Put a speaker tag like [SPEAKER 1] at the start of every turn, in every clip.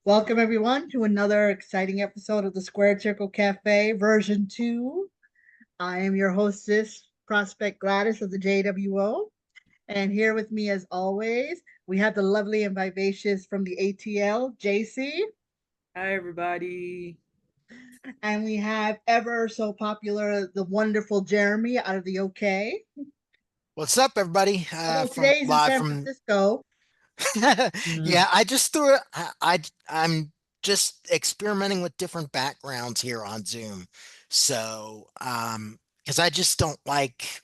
[SPEAKER 1] Welcome, everyone, to another exciting episode of the Square Circle Cafe version 2. I am your hostess, Prospect Gladys of the JWO. And here with me, as always, we have the lovely and vivacious from the ATL, JC.
[SPEAKER 2] Hi, everybody.
[SPEAKER 1] And we have ever so popular, the wonderful Jeremy out of the OK.
[SPEAKER 3] What's up, everybody?
[SPEAKER 1] Although
[SPEAKER 3] From
[SPEAKER 1] today he's in
[SPEAKER 3] live
[SPEAKER 1] San
[SPEAKER 3] from
[SPEAKER 1] Francisco.
[SPEAKER 3] yeah, I just threw it. I'm just experimenting with different backgrounds here on Zoom. So, because I just don't like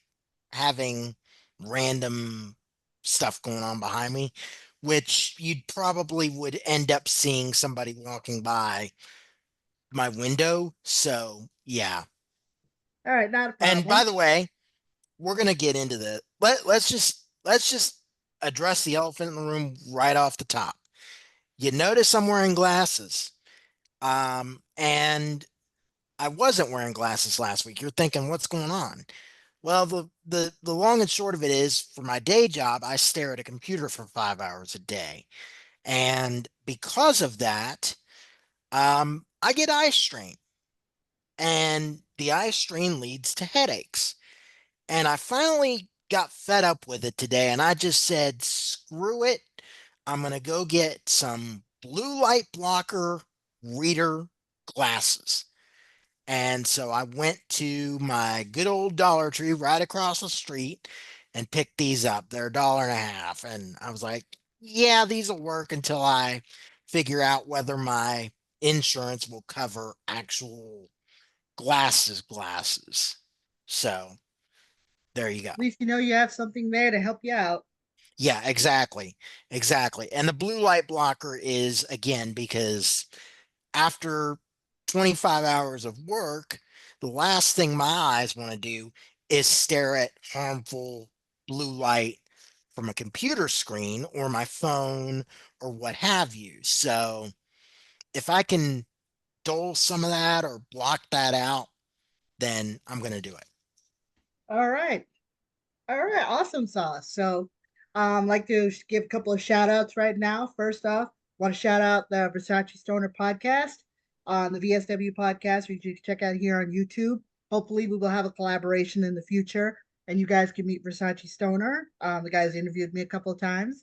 [SPEAKER 3] having random stuff going on behind me, which you'd probably would end up seeing somebody walking by my window. So, yeah.
[SPEAKER 1] All right, not a
[SPEAKER 3] And
[SPEAKER 1] problem.
[SPEAKER 3] by the way, we're gonna get into the let's just address the elephant in the room right off the top. You notice I'm wearing glasses. And I wasn't wearing glasses last week. You're thinking, what's going on? Well, the long and short of it is for my day job, I stare at a computer for 5 hours a day. And because of that, I get eye strain. And the eye strain leads to headaches. And I finally got fed up with it today and I just said, screw it. I'm going to go get some blue light blocker reader glasses. And so I went to my good old Dollar Tree right across the street and picked these up. They're $1.50. And I was like, yeah, these will work until I figure out whether my insurance will cover actual glasses. So there you go.
[SPEAKER 1] At least you know you have something there to help you out.
[SPEAKER 3] Yeah, exactly. Exactly. And the blue light blocker is again because after 25 hours of work, the last thing my eyes want to do is stare at harmful blue light from a computer screen or my phone or what have you. So if I can dull some of that or block that out, then I'm going to do it.
[SPEAKER 1] All right. All right, awesome sauce. So, like to give a couple of shout outs right now. First off, want to shout out the Versace Stoner podcast on the VSW podcast, which you can check out here on YouTube. Hopefully, we will have a collaboration in the future, and you guys can meet Versace Stoner. The guys interviewed me a couple of times,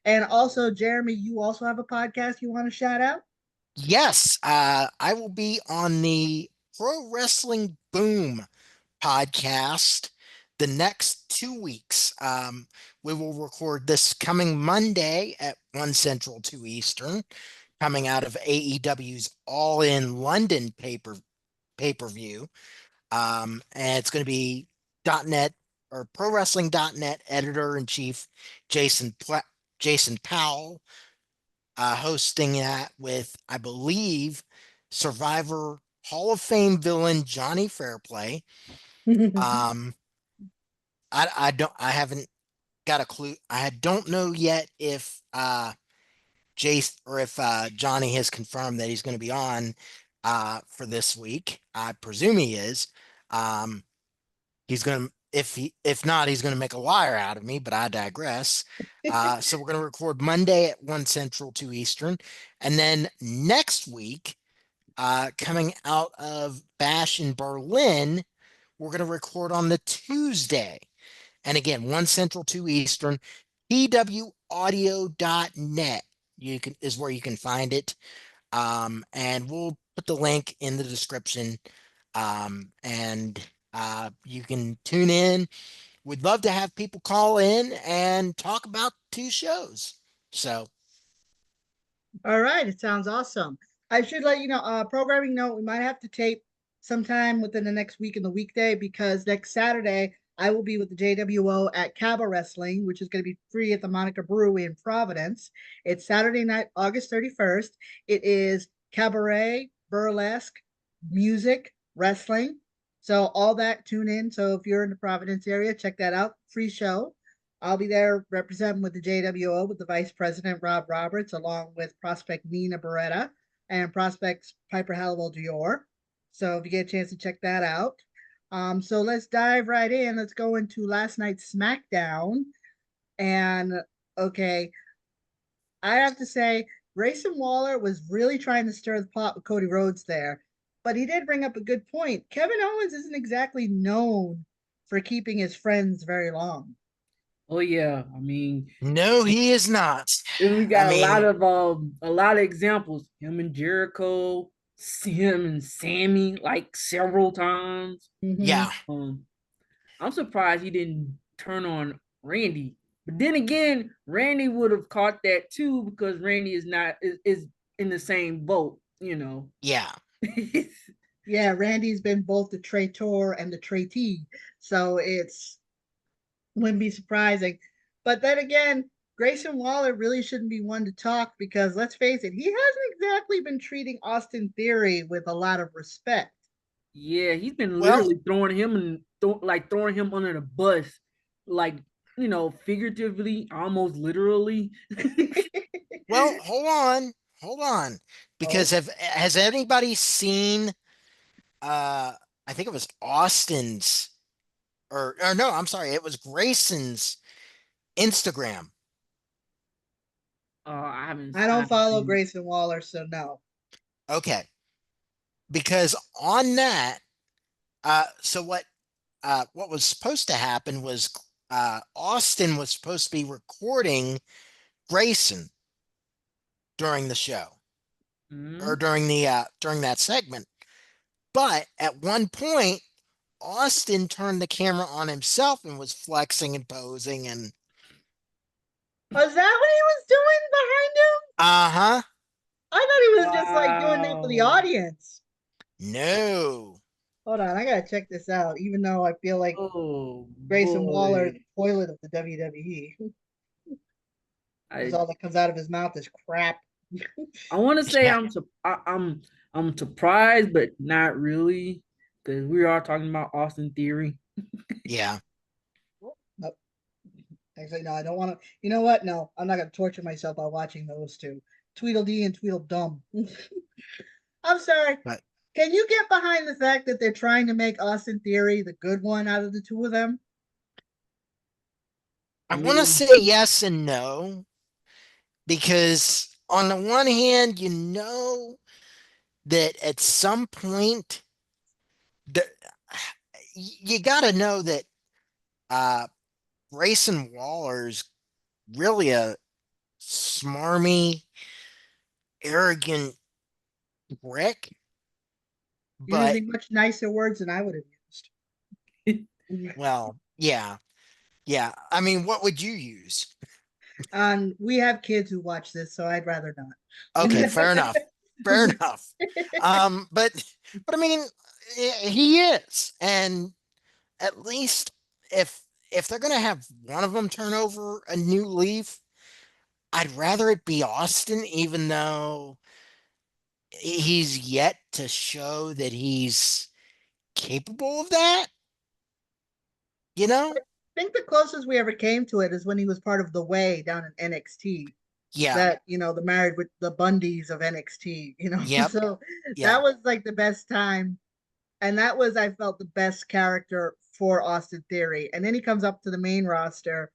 [SPEAKER 1] and also Jeremy, you also have a podcast you want to shout out.
[SPEAKER 3] Yes, I will be on the Pro Wrestling Boom podcast the next 2 weeks. We will record this coming Monday at 1 Central, 2 Eastern, coming out of AEW's All In London pay-per-view. And it's going to be .net or Pro Wrestling.net editor in chief Jason Powell hosting that with, I believe, Survivor Hall of Fame villain Johnny Fairplay. Um, I haven't got a clue. I don't know yet if Jace or if Johnny has confirmed that he's going to be on for this week. I presume he is. Um, he's going to if not, he's going to make a liar out of me, but I digress. So we're going to record Monday at 1 Central, 2 Eastern. And then next week, coming out of Bash in Berlin, we're going to record on the Tuesday. And again, 1 Central, 2 Eastern, pwaudio.net is where you can find it. And we'll put the link in the description. And you can tune in. We'd love to have people call in and talk about two shows. So,
[SPEAKER 1] All right, it sounds awesome. I should let you know, programming note, we might have to tape sometime within the next week in the weekday because next Saturday I will be with the JWO at Cabo Wrestling, which is going to be free at the Monica Brewery in Providence. It's Saturday night, August 31st. It is cabaret, burlesque, music, wrestling. So all that, tune in. So if you're in the Providence area, check that out. Free show. I'll be there representing with the JWO with the Vice President Rob Roberts, along with Prospect Nina Beretta and Prospects Piper Halliwell Dior. So if you get a chance to check that out. So let's dive right in. Let's go into last night's SmackDown. And okay, I have to say, Grayson Waller was really trying to stir the pot with Cody Rhodes there, but he did bring up a good point. Kevin Owens isn't exactly known for keeping his friends very long.
[SPEAKER 2] Oh yeah, I mean,
[SPEAKER 3] No, he is not.
[SPEAKER 2] and we
[SPEAKER 3] I
[SPEAKER 2] got
[SPEAKER 3] mean,
[SPEAKER 2] a lot of examples. Him and Jericho, him and Sammy, like several times.
[SPEAKER 1] Mm-hmm.
[SPEAKER 3] yeah,
[SPEAKER 2] Um, I'm surprised he didn't turn on Randy. But then again, Randy would have caught that too because Randy is not is in the same boat, you know.
[SPEAKER 3] yeah.
[SPEAKER 1] Yeah, Randy's been both the traitor and the traitee, so it's wouldn't be surprising. But then again, Grayson Waller really shouldn't be one to talk because let's face it, he hasn't exactly been treating Austin Theory with a lot of respect.
[SPEAKER 2] Yeah, he's been
[SPEAKER 3] Well,
[SPEAKER 2] literally throwing him and like throwing him under the bus, like figuratively, almost literally.
[SPEAKER 3] well, hold on, because
[SPEAKER 1] Oh,
[SPEAKER 3] has anybody seen? I think it was Austin's, or no, I'm sorry, it was Grayson's Instagram.
[SPEAKER 2] I
[SPEAKER 1] I don't
[SPEAKER 2] haven't
[SPEAKER 1] follow
[SPEAKER 2] seen
[SPEAKER 1] Grayson Waller, so no.
[SPEAKER 3] Okay, because on that, so what was supposed to happen was Austin was supposed to be recording Grayson during the show
[SPEAKER 2] it.
[SPEAKER 3] or during that segment. But at one point, Austin turned the camera on himself and was flexing and posing and
[SPEAKER 1] Was that what he was doing behind him?
[SPEAKER 3] uh-huh.
[SPEAKER 1] I thought he was just like doing that for the
[SPEAKER 2] Wow.
[SPEAKER 1] audience.
[SPEAKER 3] No.
[SPEAKER 1] Hold on, I gotta check this out, even though I feel like
[SPEAKER 2] Oh
[SPEAKER 1] Grayson Waller is
[SPEAKER 2] boy.
[SPEAKER 1] the toilet of the WWE. Because
[SPEAKER 2] I
[SPEAKER 1] all that comes out of his mouth is crap.
[SPEAKER 2] I want to say
[SPEAKER 3] Yeah.
[SPEAKER 2] I'm surprised, but not really, because we are talking about Austin Theory.
[SPEAKER 3] Yeah.
[SPEAKER 1] Nope. Actually, no, I don't want to. You know what? No, I'm not going to torture myself by watching those two. Tweedledee and Tweedledum. I'm sorry.
[SPEAKER 3] But
[SPEAKER 1] Can you get behind the fact that they're trying to make Austin Theory the good one out of the two of them?
[SPEAKER 3] I
[SPEAKER 2] I
[SPEAKER 3] want to
[SPEAKER 2] mean,
[SPEAKER 3] say yes and no because on the one hand, that at some point the, you got to know that uh Grayson Waller's really a smarmy, arrogant prick, but
[SPEAKER 1] Using much nicer words than I would have used.
[SPEAKER 3] well, yeah. Yeah. I mean, what would you use?
[SPEAKER 1] We have kids who watch this, so I'd rather
[SPEAKER 3] Okay,
[SPEAKER 1] not.
[SPEAKER 3] fair enough. Fair enough. But I mean, he is, and at least if they're gonna have one of them turn over a new leaf, I'd rather it be Austin, even though he's yet to show that he's capable of that. You know?
[SPEAKER 1] I think the closest we ever came to it is when he was part of the Way down in NXT.
[SPEAKER 3] Yeah.
[SPEAKER 1] That the married with the Bundys of NXT.
[SPEAKER 3] Yep.
[SPEAKER 1] So
[SPEAKER 3] Yeah.
[SPEAKER 1] that was like the best time, and that was I felt the best character for Austin Theory. And then he comes up to the main roster,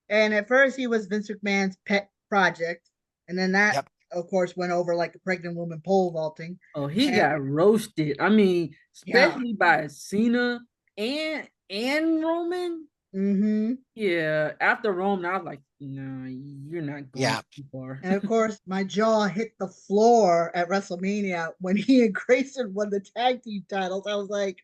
[SPEAKER 1] and at first he was Vince McMahon's pet project, and then that
[SPEAKER 3] Yep.
[SPEAKER 1] of course went over like a pregnant woman pole vaulting.
[SPEAKER 2] oh, he
[SPEAKER 1] And
[SPEAKER 2] got roasted. I mean,
[SPEAKER 1] yeah,
[SPEAKER 2] especially by Cena and Roman.
[SPEAKER 1] mm-hmm.
[SPEAKER 2] Yeah, after Roman, I was like, no, you're not going
[SPEAKER 3] Yeah.
[SPEAKER 2] too far.
[SPEAKER 1] And of course, my jaw hit the floor at WrestleMania when he and Grayson won the tag team titles. I was like,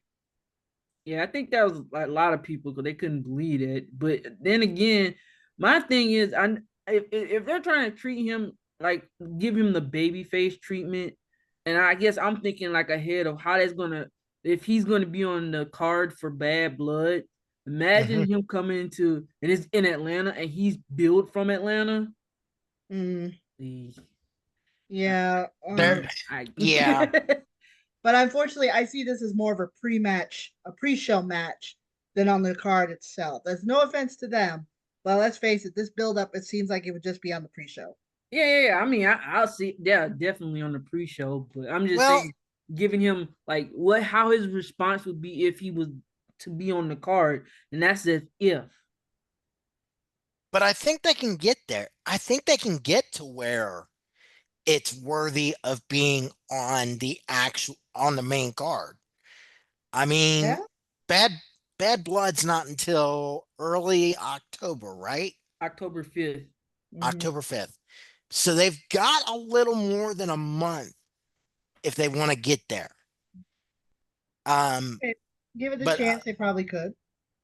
[SPEAKER 2] Yeah, I think that was like a lot of people because they couldn't believe it. But then again, my thing is, if they're trying to treat him like give him the baby face treatment, and I guess I'm thinking like ahead of how that's gonna if he's gonna be on the card for Bad Blood. Imagine him coming to and it's in Atlanta and he's billed from Atlanta.
[SPEAKER 1] mm,
[SPEAKER 2] Eh, I,
[SPEAKER 1] yeah.
[SPEAKER 3] There.
[SPEAKER 2] I
[SPEAKER 3] Yeah.
[SPEAKER 1] But unfortunately, I see this as more of a pre-match, a pre-show match than on the card itself. There's no offense to them, but let's face it, this build-up, it seems like it would just be on the pre-show.
[SPEAKER 2] yeah. I mean, I'll see. Yeah, definitely on the pre-show, but I'm just
[SPEAKER 3] Well,
[SPEAKER 2] saying, giving him like how his response would be if he was to be on the card, and that's if.
[SPEAKER 3] but I think they can get there. I think they can get to where it's worthy of being on the main card. I mean,
[SPEAKER 1] Yeah.
[SPEAKER 3] Bad Bad Blood's not until early October, right?
[SPEAKER 2] October 5th.
[SPEAKER 3] October 5th. So they've got a little more than a month if they want to get there. Um,
[SPEAKER 1] Okay. Give it a
[SPEAKER 3] but
[SPEAKER 1] chance, they probably could.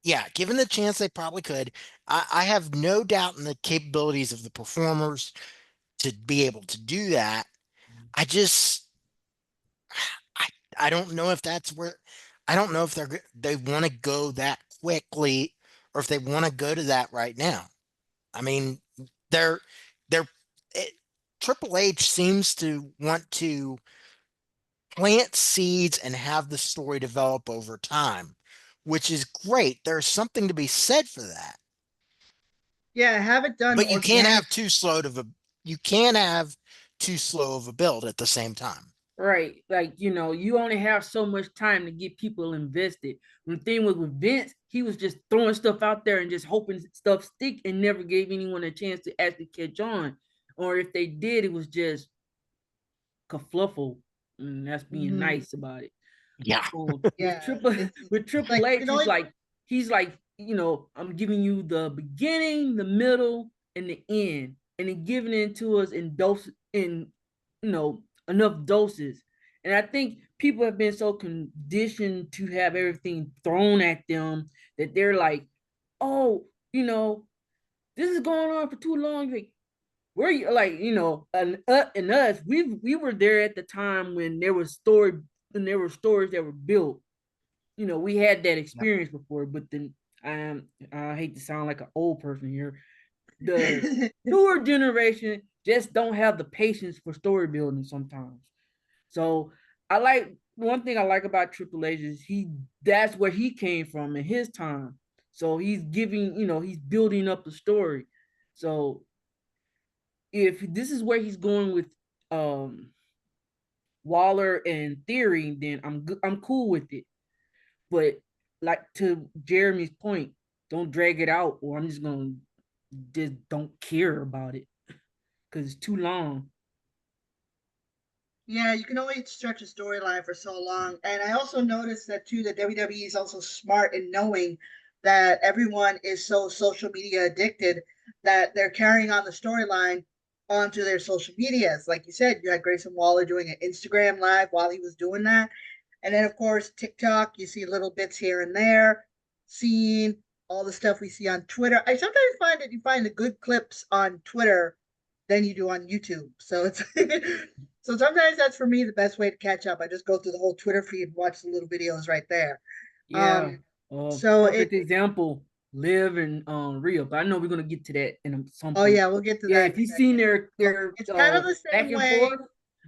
[SPEAKER 3] yeah, given the chance, they probably could. I have no doubt in the capabilities of the performers to be able to do that. I just, I, I don't know if that's where, I don't know if they want to go that quickly or if they want to go to that right now. I mean, they're, they're, it, Triple H seems to want to plant seeds and have the story develop over time, which is great. There's something to be said for that.
[SPEAKER 1] Yeah, have it done
[SPEAKER 3] But
[SPEAKER 1] organic.
[SPEAKER 3] you can't have too slow of a build at the same time.
[SPEAKER 2] Right. Like, you only have so much time to get people invested. When the thing was with Vince, he was just throwing stuff out there and just hoping stuff stick and never gave anyone a chance to actually catch on. Or if they did, it was just kerfluffle. And that's being
[SPEAKER 1] Hmm.
[SPEAKER 2] nice about it.
[SPEAKER 3] Yeah.
[SPEAKER 2] With
[SPEAKER 1] Yeah,
[SPEAKER 2] Triple
[SPEAKER 1] it's
[SPEAKER 2] with
[SPEAKER 1] like
[SPEAKER 2] Triple
[SPEAKER 1] you
[SPEAKER 2] H,
[SPEAKER 1] can only.
[SPEAKER 2] he's like, I'm giving you the beginning, the middle, and the end, and then giving it to us in dose in enough doses. And I think people have been so conditioned to have everything thrown at them that they're like, oh, this is going on for too long. Like, we're like, and us, we were there at the time when there was stories that were built. We had that
[SPEAKER 3] Yep.
[SPEAKER 2] experience before, but then I hate to sound like an old person here. The newer generation just don't have the patience for story building sometimes. So one thing I like about Triple H is that's where he came from in his time. So he's he's building up the story. So if this is where he's going with um Waller and Theory, then I'm cool with it. But like to Jeremy's point, don't drag it out, or I'm just don't care about it because it's too long.
[SPEAKER 1] Yeah, you can only stretch a storyline for so long. And I also noticed that too that WWE is also smart in knowing that everyone is so social media addicted that they're carrying on the storyline onto their social medias. Like you said, you had Grayson Waller doing an Instagram live while he was doing that. And then of course TikTok, you see little bits here and there, seeing all the stuff we see on Twitter. I sometimes find that you find the good clips on Twitter than you do on YouTube. So it's so sometimes that's for me the best way to catch up. I just go through the whole Twitter feed and watch the little videos right there.
[SPEAKER 2] Yeah.
[SPEAKER 1] Um, so
[SPEAKER 2] Perfect example, Live and Rio. But I know we're gonna get to that in some
[SPEAKER 1] oh
[SPEAKER 2] point.
[SPEAKER 1] yeah, we'll get to
[SPEAKER 2] Yeah,
[SPEAKER 1] that in
[SPEAKER 2] if
[SPEAKER 1] a
[SPEAKER 2] you've seen
[SPEAKER 1] second. So
[SPEAKER 2] their
[SPEAKER 1] it's kind of the
[SPEAKER 2] back
[SPEAKER 1] same
[SPEAKER 2] and
[SPEAKER 1] way.
[SPEAKER 2] forth.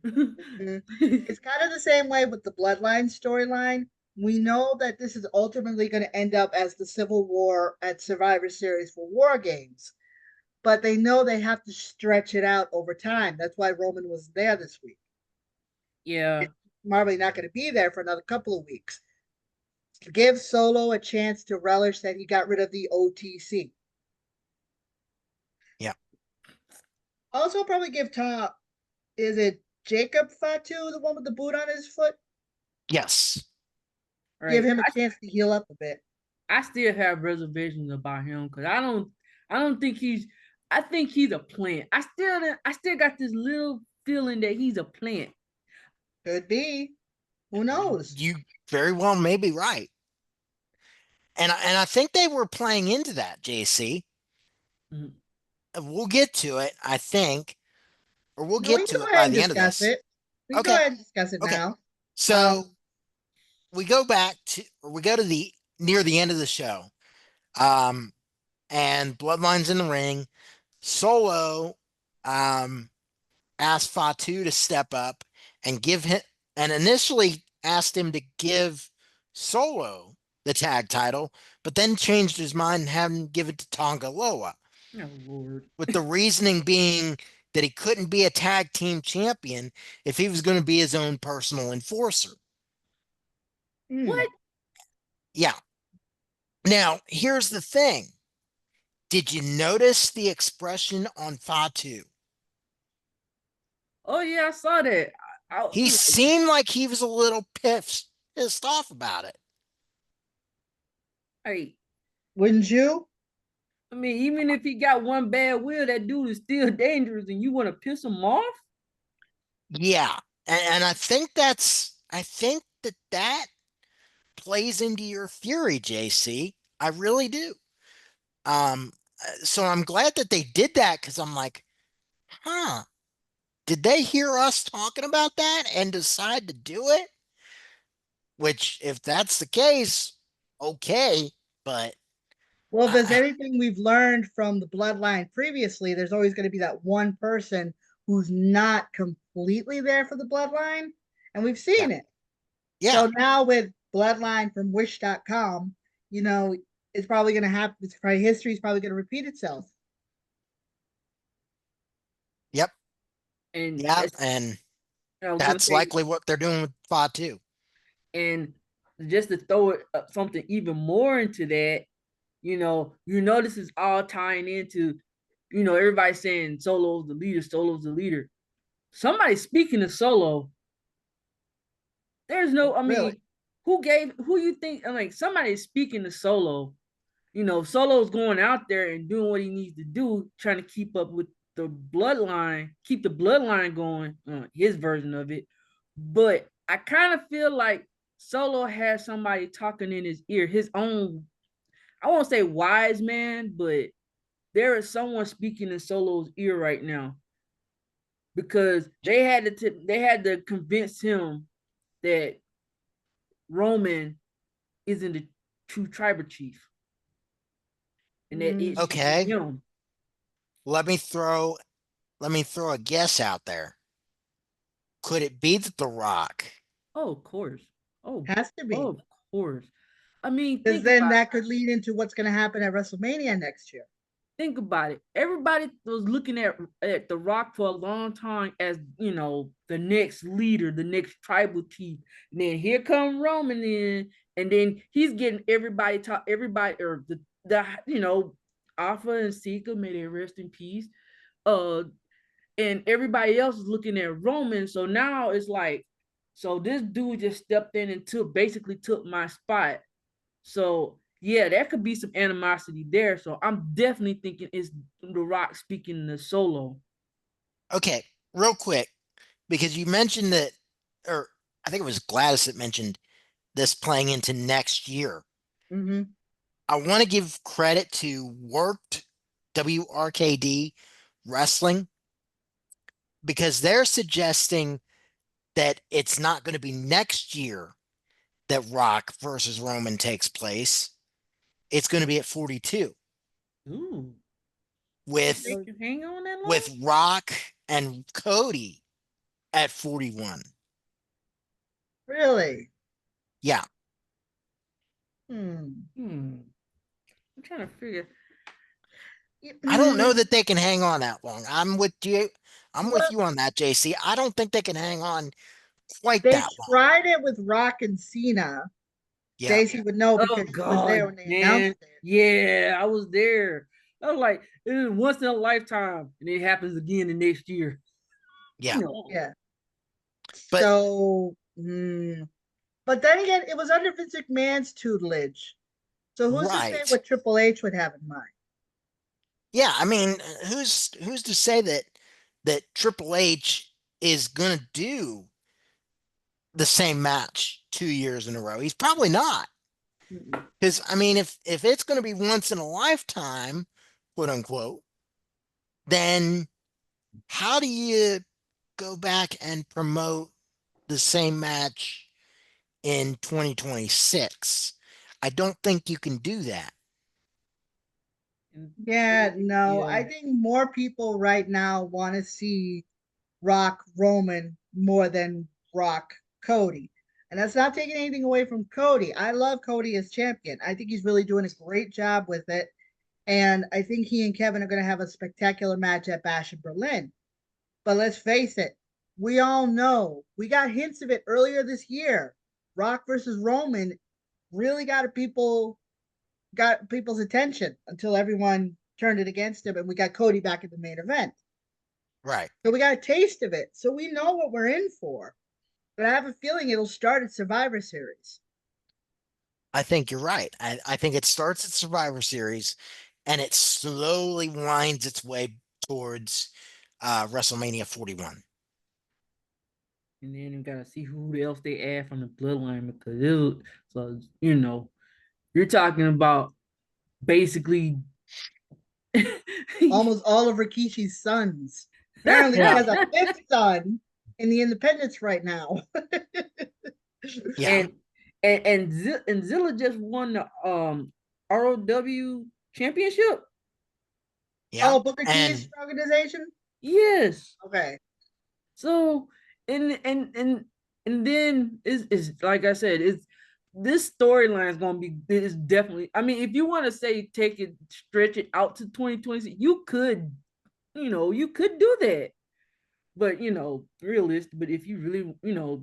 [SPEAKER 1] Mhm. It's kind of the same way with the Bloodline storyline. We know that this is ultimately going to end up as the Civil War at Survivor Series for War Games, but they know they have to stretch it out over time. That's why Roman was there this week.
[SPEAKER 2] Yeah.
[SPEAKER 1] It's probably not going to be there for another couple of weeks. To give Solo a chance to relish that he got rid of the OTC.
[SPEAKER 3] Yeah.
[SPEAKER 1] Also, probably give Tom. Is it Jacob Fatu, the one with the boot on his foot?
[SPEAKER 3] Yes.
[SPEAKER 1] Give
[SPEAKER 2] Right.
[SPEAKER 1] him a chance to heal up a bit.
[SPEAKER 2] I still have reservations about him because I don't think I think he's a plant. I still got this little feeling that he's a plant.
[SPEAKER 1] Could be. Who knows?
[SPEAKER 3] You very well may be right. And I think they were playing into that, JC.
[SPEAKER 2] Mhm.
[SPEAKER 3] We'll get to it, I think, or we'll
[SPEAKER 1] No, we
[SPEAKER 3] get
[SPEAKER 1] can
[SPEAKER 3] to
[SPEAKER 1] go
[SPEAKER 3] it
[SPEAKER 1] ahead
[SPEAKER 3] by
[SPEAKER 1] and
[SPEAKER 3] the end of
[SPEAKER 1] discuss
[SPEAKER 3] this.
[SPEAKER 1] it. We can go
[SPEAKER 3] Okay.
[SPEAKER 1] ahead and discuss it
[SPEAKER 3] Okay.
[SPEAKER 1] now.
[SPEAKER 3] So we go back to, or we go to the near the end of the show. Um, and Bloodline's in the ring. Solo asked Fatu to step up and give him, and initially asked him to give Solo the tag title, but then changed his mind and had him give it to Tonga Loa,
[SPEAKER 2] Oh Lord.
[SPEAKER 3] with the reasoning being that he couldn't be a tag team champion if he was going to be his own personal enforcer.
[SPEAKER 1] Hmm.
[SPEAKER 2] What?
[SPEAKER 3] Yeah. Now, here's the thing. Did you notice the expression on Fatu?
[SPEAKER 2] Oh yeah, I saw that.
[SPEAKER 3] He
[SPEAKER 2] I'm like,
[SPEAKER 3] seemed like he was a little pissed off about it.
[SPEAKER 2] hey,
[SPEAKER 1] Wouldn't you?
[SPEAKER 2] I mean, even if he got one bad wheel, that dude is still dangerous, and you want to piss him off?
[SPEAKER 3] Yeah. And I think that plays into your fury, JC. I really do. So I'm glad that they did that because I'm like, huh, did they hear us talking about that and decide to do it? Which, if that's the case, okay, but
[SPEAKER 1] Well, if there's
[SPEAKER 3] I,
[SPEAKER 1] anything we've learned from the bloodline previously, there's always going to be that one person who's not completely there for the bloodline. And we've
[SPEAKER 3] yeah,
[SPEAKER 1] seen it.
[SPEAKER 3] yeah,
[SPEAKER 1] So now with bloodline from wish.com, you know, it's probably going to happen. It's probably history is probably going to repeat itself.
[SPEAKER 3] yep,
[SPEAKER 2] And
[SPEAKER 3] yeah,
[SPEAKER 2] that's,
[SPEAKER 3] and
[SPEAKER 2] I was gonna
[SPEAKER 3] that's
[SPEAKER 2] say,
[SPEAKER 3] likely what they're doing with Fa too.
[SPEAKER 2] and just to throw it something even more into that, this is all tying into, everybody saying Solo's the leader, Solo's the leader. Somebody speaking to Solo, there's no, I
[SPEAKER 1] Really?
[SPEAKER 2] mean, who you think, like somebody speaking to Solo, Solo's going out there and doing what he needs to do, trying to keep up with the bloodline, keep the bloodline going, his version of it. But I kind of feel like Solo has somebody talking in his ear, his own, I won't say wise man, but there is someone speaking in Solo's ear right now because they had to convince him that Roman isn't the true tribal chief and that it should be
[SPEAKER 3] Okay,
[SPEAKER 2] him.
[SPEAKER 3] let me throw a guess out there. Could it be that The Rock?
[SPEAKER 2] Oh, of course. Oh,
[SPEAKER 1] Has to be.
[SPEAKER 2] of course. I mean,
[SPEAKER 1] Because then that could lead into what's going to happen at WrestleMania next year.
[SPEAKER 2] think about it. Everybody was looking at The Rock for a long time as the next leader, the next tribal chief. And then here come Roman in, and then he's getting everybody or the Alpha and Sika, may they rest in peace. Uh, and everybody else is looking at Roman. So now it's like, so this dude just stepped in and basically took my spot. So yeah, there could be some animosity there. So I'm definitely thinking it's The Rock speaking to Solo.
[SPEAKER 3] Okay, real quick, because you mentioned that, or I think it was Gladys that mentioned this playing into next year.
[SPEAKER 1] Mm-hmm.
[SPEAKER 3] I want to give credit to Worked WRKD Wrestling because they're suggesting that it's not going to be next year that Rock versus Roman takes place. It's going to be at 42
[SPEAKER 2] Ooh, they
[SPEAKER 3] with
[SPEAKER 2] can hang on that long?
[SPEAKER 3] Rock and Cody at 41.
[SPEAKER 1] Really?
[SPEAKER 3] Yeah.
[SPEAKER 1] Hmm.
[SPEAKER 2] I'm trying to figure.
[SPEAKER 3] I don't know
[SPEAKER 1] Hmm.
[SPEAKER 3] that they can hang on that long. I'm with you. I'm with
[SPEAKER 1] Well,
[SPEAKER 3] you on that, JC. I don't think they can hang on quite
[SPEAKER 1] they
[SPEAKER 3] that long.
[SPEAKER 1] tried it with Rock and Cena.
[SPEAKER 3] Yeah.
[SPEAKER 1] JC would know
[SPEAKER 2] Oh
[SPEAKER 1] because she was there
[SPEAKER 2] God,
[SPEAKER 1] when they announced
[SPEAKER 2] man.
[SPEAKER 1] it.
[SPEAKER 2] Yeah, I was there. I was like, it is once in a lifetime, and it happens again the next year.
[SPEAKER 3] Yeah.
[SPEAKER 2] No.
[SPEAKER 1] Yeah.
[SPEAKER 3] But
[SPEAKER 1] So, but then again, it was under Vince McMahon's tutelage. So who's to say
[SPEAKER 3] right.
[SPEAKER 1] what Triple H would have in mind?
[SPEAKER 3] Yeah, I mean, who's to say that Triple H is going to do the same match 2 years in a row? He's probably not. Because I mean, if it's going to be once in a lifetime, quote unquote, then how do you go back and promote the same match in 2026? I don't think you can do that.
[SPEAKER 1] Yeah, no,
[SPEAKER 2] Yeah.
[SPEAKER 1] I think more people right now want to see Rock Roman more than Rock Cody. And that's not taking anything away from Cody. I love Cody as champion. I think he's really doing a great job with it. And I think he and Kevin are going to have a spectacular match at Bash in Berlin. But let's face it, we all know we got hints of it earlier this year. Rock versus Roman really got people's attention until everyone turned it against him, and we got Cody back in the main event.
[SPEAKER 3] Right.
[SPEAKER 1] So we got a taste of it. So we know what we're in for. But I have a feeling it'll start at Survivor Series.
[SPEAKER 3] I think you're right. I think it starts at Survivor Series and it slowly winds its way towards WrestleMania 41.
[SPEAKER 2] And then you gotta see who else they add from the bloodline because it was, so you know, you're talking about basically
[SPEAKER 1] Almost all of Rikishi's sons. Apparently, he
[SPEAKER 3] Yeah.
[SPEAKER 1] has a fifth son in the Independents right now.
[SPEAKER 3] Yeah.
[SPEAKER 2] and and Zilla just won the ROW championship.
[SPEAKER 3] Yeah.
[SPEAKER 1] Oh, Booker T is
[SPEAKER 3] And
[SPEAKER 1] your organization?
[SPEAKER 2] Yes.
[SPEAKER 1] Okay.
[SPEAKER 2] So and then is like I said, it's this storyline is gonna be is definitely. I mean, if you want to say take it, stretch it out to 2026, you could, you could do that. But realistic. But if you really,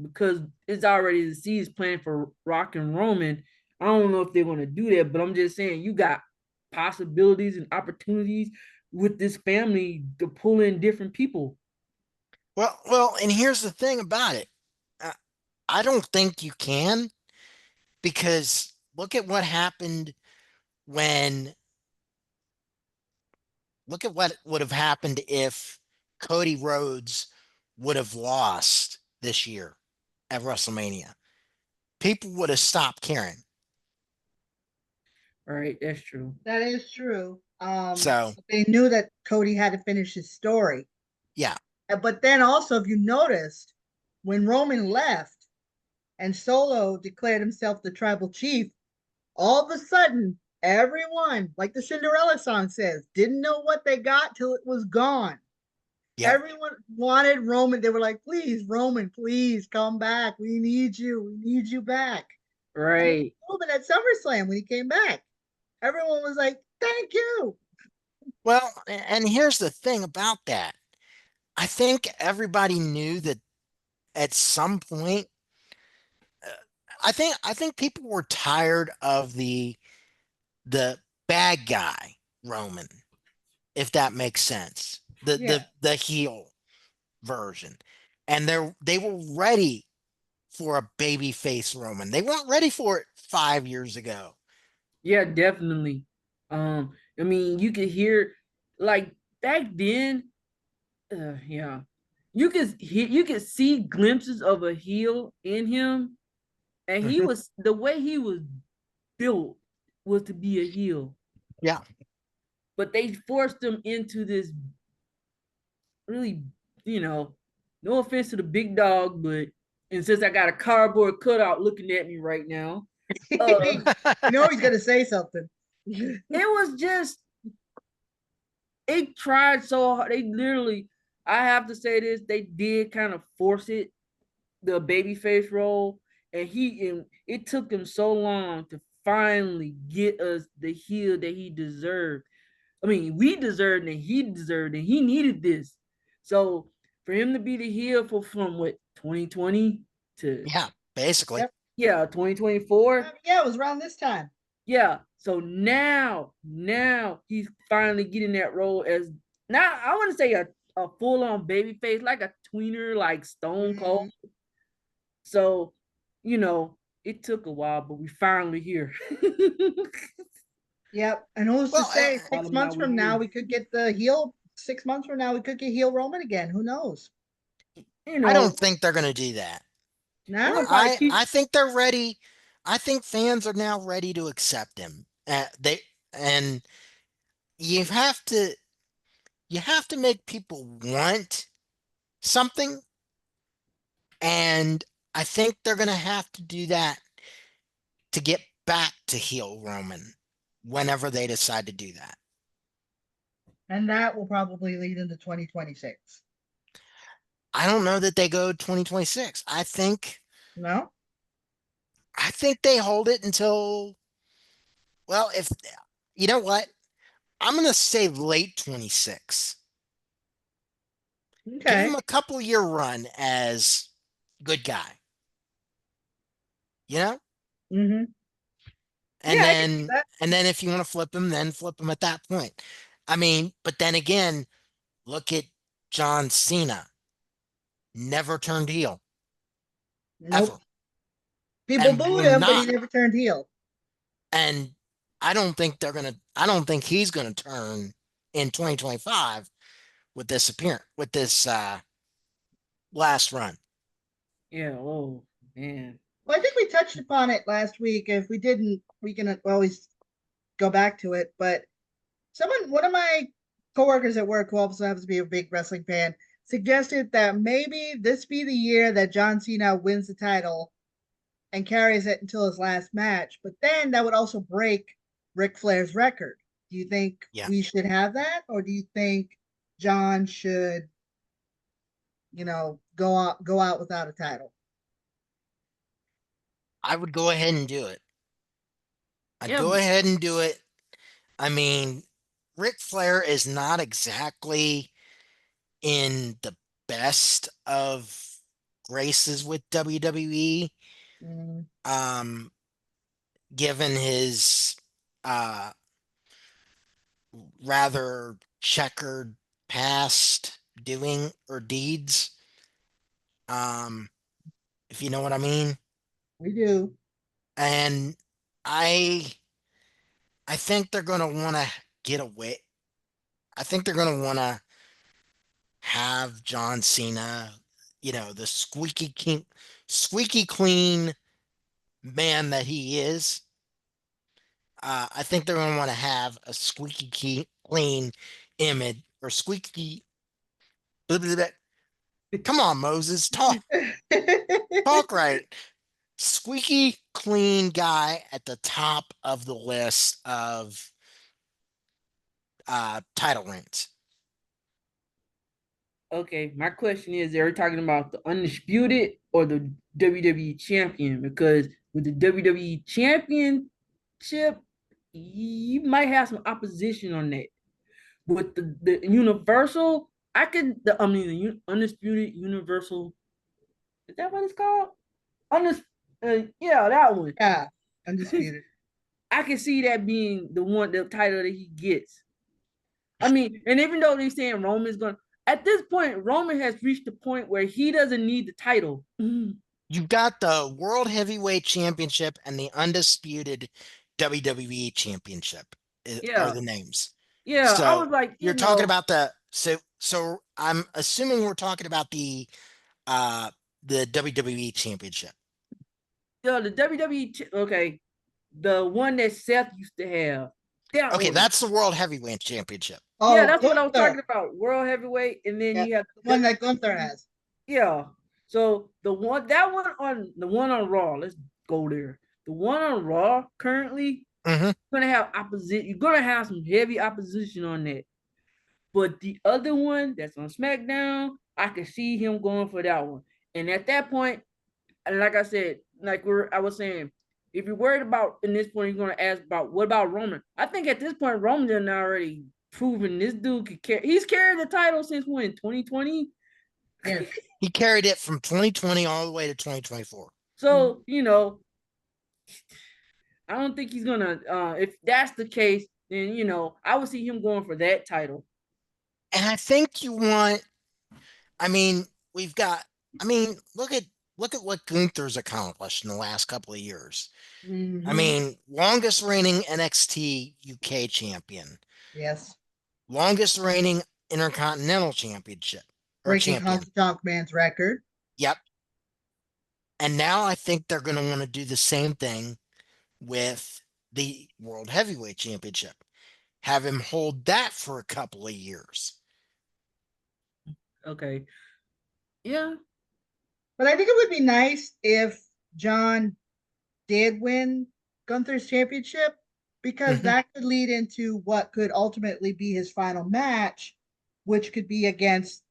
[SPEAKER 2] because it's already the seeds planned for Rock and Roman, I don't know if they're gonna do that. But I'm just saying you got possibilities and opportunities with this family to pull in different people.
[SPEAKER 3] and here's the thing about it. Uh, I don't think you can because look at what happened when look at what would have happened if Cody Rhodes would have lost this year at WrestleMania. People would have stopped caring.
[SPEAKER 2] All right, that's true.
[SPEAKER 1] That is true.
[SPEAKER 3] So,
[SPEAKER 1] They knew that Cody had to finish his story.
[SPEAKER 3] yeah.
[SPEAKER 1] But then also, if you noticed, when Roman left and Solo declared himself the tribal chief, all of a sudden, everyone, like the Cinderella song says, didn't know what they got till it was gone.
[SPEAKER 3] Yep.
[SPEAKER 1] Everyone wanted Roman. They were like, please, Roman, please come back. We need you. We need you back. And
[SPEAKER 2] Right.
[SPEAKER 1] Roman at SummerSlam when he came back, everyone was like, thank you.
[SPEAKER 3] Well, and here's the thing about that. I think everybody knew that at some point uh, I think people were tired of the bad guy Roman, if that makes sense. The
[SPEAKER 1] Yeah.
[SPEAKER 3] the the heel version. And they were ready for a baby face Roman. They weren't ready for it 5 years ago.
[SPEAKER 2] Yeah, definitely. I mean, you could hear like back then, yeah. You could see glimpses of a heel in him, and he
[SPEAKER 3] Mhm.
[SPEAKER 2] was the way he was built was to be a heel.
[SPEAKER 3] Yeah.
[SPEAKER 2] But they forced him into this really, you know, no offense to the big dog, but and since I got a cardboard cutout looking at me right now, uh,
[SPEAKER 1] You know he's gonna say something.
[SPEAKER 2] it was just they tried so hard. They literally, I have to say this, they did kind of force it, the babyface role, and it took him so long to finally get us the heel that he deserved. I mean, we deserved and he deserved and he needed this. So for him to be the heel for from what 2020 to
[SPEAKER 3] Yeah, basically.
[SPEAKER 1] Yep.
[SPEAKER 2] yeah 2024.
[SPEAKER 1] Yeah, it was around this time.
[SPEAKER 2] Yeah. So now he's finally getting that role as now I want to say a full on baby face, like a tweener, like Stone Cold.
[SPEAKER 1] Mhm.
[SPEAKER 2] So, it took a while, but we finally here.
[SPEAKER 1] Yep. And who's to
[SPEAKER 3] Well,
[SPEAKER 1] say
[SPEAKER 2] Problem
[SPEAKER 1] six
[SPEAKER 2] now
[SPEAKER 1] months
[SPEAKER 2] we
[SPEAKER 1] from now
[SPEAKER 2] here.
[SPEAKER 1] we could get the heel? 6 months from now we could get heel Roman again. Who knows?
[SPEAKER 2] You
[SPEAKER 3] I don't
[SPEAKER 2] know,
[SPEAKER 3] think they're going to do that.
[SPEAKER 2] they're
[SPEAKER 1] No?
[SPEAKER 2] gonna probably
[SPEAKER 3] I
[SPEAKER 2] keep.
[SPEAKER 3] think they're ready. I think fans are now ready to accept him. They and you have to you have to make people want something, and I think they're going to have to do that to get back to heel Roman whenever they decide to do that.
[SPEAKER 1] And that will probably lead into 2026.
[SPEAKER 3] I don't know that they go 2026.
[SPEAKER 1] No?
[SPEAKER 3] I think they hold it until, well, if you know what, I'm going to say late 26. Give him
[SPEAKER 1] Okay.
[SPEAKER 3] a couple year run as good guy, you know?
[SPEAKER 1] Mm-hmm.
[SPEAKER 3] And
[SPEAKER 1] Yeah, I can see
[SPEAKER 3] then
[SPEAKER 1] that.
[SPEAKER 3] and then if you want to flip him, then flip him at that point. I mean, but then again, look at John Cena never turned heel ever,
[SPEAKER 1] Nope. People
[SPEAKER 3] and
[SPEAKER 1] booed
[SPEAKER 3] will
[SPEAKER 1] him, but he
[SPEAKER 3] not.
[SPEAKER 1] never turned heel.
[SPEAKER 3] And I don't think they're gonna. I don't think he's gonna turn in 2025 with this appearance, with this last run.
[SPEAKER 2] Yeah. Oh man.
[SPEAKER 1] Well, I think we touched upon it last week. If we didn't, we can always go back to it. But one of my coworkers at work, who also happens to be a big wrestling fan, suggested that maybe this be the year that John Cena wins the title and carries it until his last match. But then that would also break Ric Flair's record. Do you think
[SPEAKER 3] Yeah,
[SPEAKER 1] we should have that, or do you think John should, go out without a title?
[SPEAKER 3] I would go ahead and do it. I'd
[SPEAKER 2] Yeah.
[SPEAKER 3] go ahead and do it. I mean, Ric Flair is not exactly in the best of graces with WWE.
[SPEAKER 1] Mm,
[SPEAKER 3] Um, given his uh rather checkered past doing or deeds. Um, if you know what I mean.
[SPEAKER 1] we do.
[SPEAKER 3] And I I think they're gonna wanna get away. I think they're gonna wanna have John Cena, the squeaky clean man that he is. I think they're going to want to have a clean image or squeaky. Blah, blah, blah. Come on, Moses, talk right. Squeaky clean guy at the top of the list of title reigns.
[SPEAKER 2] Okay. My question is: are we talking about the undisputed or the WWE champion? Because with the WWE championship, you might have some opposition on that. With the Universal, the undisputed Universal. Is that what it's called? Undis, yeah, that one.
[SPEAKER 1] Yeah, undisputed.
[SPEAKER 2] I can see that being the title that he gets. I mean, and even though they're saying Roman's going, at this point, Roman has reached the point where he doesn't need the title.
[SPEAKER 3] You've got the World Heavyweight Championship and the undisputed WWE Championship are
[SPEAKER 2] Yeah,
[SPEAKER 3] the names.
[SPEAKER 2] yeah. I
[SPEAKER 3] So
[SPEAKER 2] was like,
[SPEAKER 3] you're talking about so I'm assuming we're talking about uh the WWE Championship.
[SPEAKER 2] yeah, the WWE. Okay, the one that Seth used to have. That
[SPEAKER 3] Okay,
[SPEAKER 2] one.
[SPEAKER 3] that's the World Heavyweight Championship.
[SPEAKER 2] Yeah,
[SPEAKER 1] Oh,
[SPEAKER 2] that's what I was
[SPEAKER 1] Gunther.
[SPEAKER 2] talking about. World heavyweight, and then
[SPEAKER 1] Yeah,
[SPEAKER 2] you have
[SPEAKER 1] the one that Gunther has.
[SPEAKER 2] yeah. So the one on Raw. Let's go there. The one on Raw currently
[SPEAKER 3] Hmm.
[SPEAKER 2] gonna have opposition. You're gonna have some heavy opposition on that. But the other one that's on SmackDown, I can see him going for that one. And at that point, and like I said, I was saying, if you're worried about in this point, you're gonna ask about what about Roman? I think at this point, Roman done already proven this dude could carry. He's carried the title since when? 2020.
[SPEAKER 1] Yes.
[SPEAKER 3] He carried it from 2020 all the way to 2024.
[SPEAKER 2] So I don't think he's gonna. If that's the case, then I would see him going for that title.
[SPEAKER 3] And I think you want, I mean, we've got, I mean, look at what Gunther's accomplished in the last couple of years. I
[SPEAKER 1] Mm-hmm.
[SPEAKER 3] mean, longest reigning NXT UK champion,
[SPEAKER 1] Yes.
[SPEAKER 3] longest reigning Intercontinental Championship or
[SPEAKER 1] Breaking
[SPEAKER 3] champion.
[SPEAKER 1] Honky Tonk Man's record.
[SPEAKER 3] Yep. And now I think they're going to want to do the same thing with the World Heavyweight Championship. Have him hold that for a couple of years.
[SPEAKER 2] Okay. Yeah.
[SPEAKER 1] But I think it would be nice if John did win Gunther's championship, because
[SPEAKER 3] Hmm.
[SPEAKER 1] that could lead into what could ultimately be his final match, which could be against,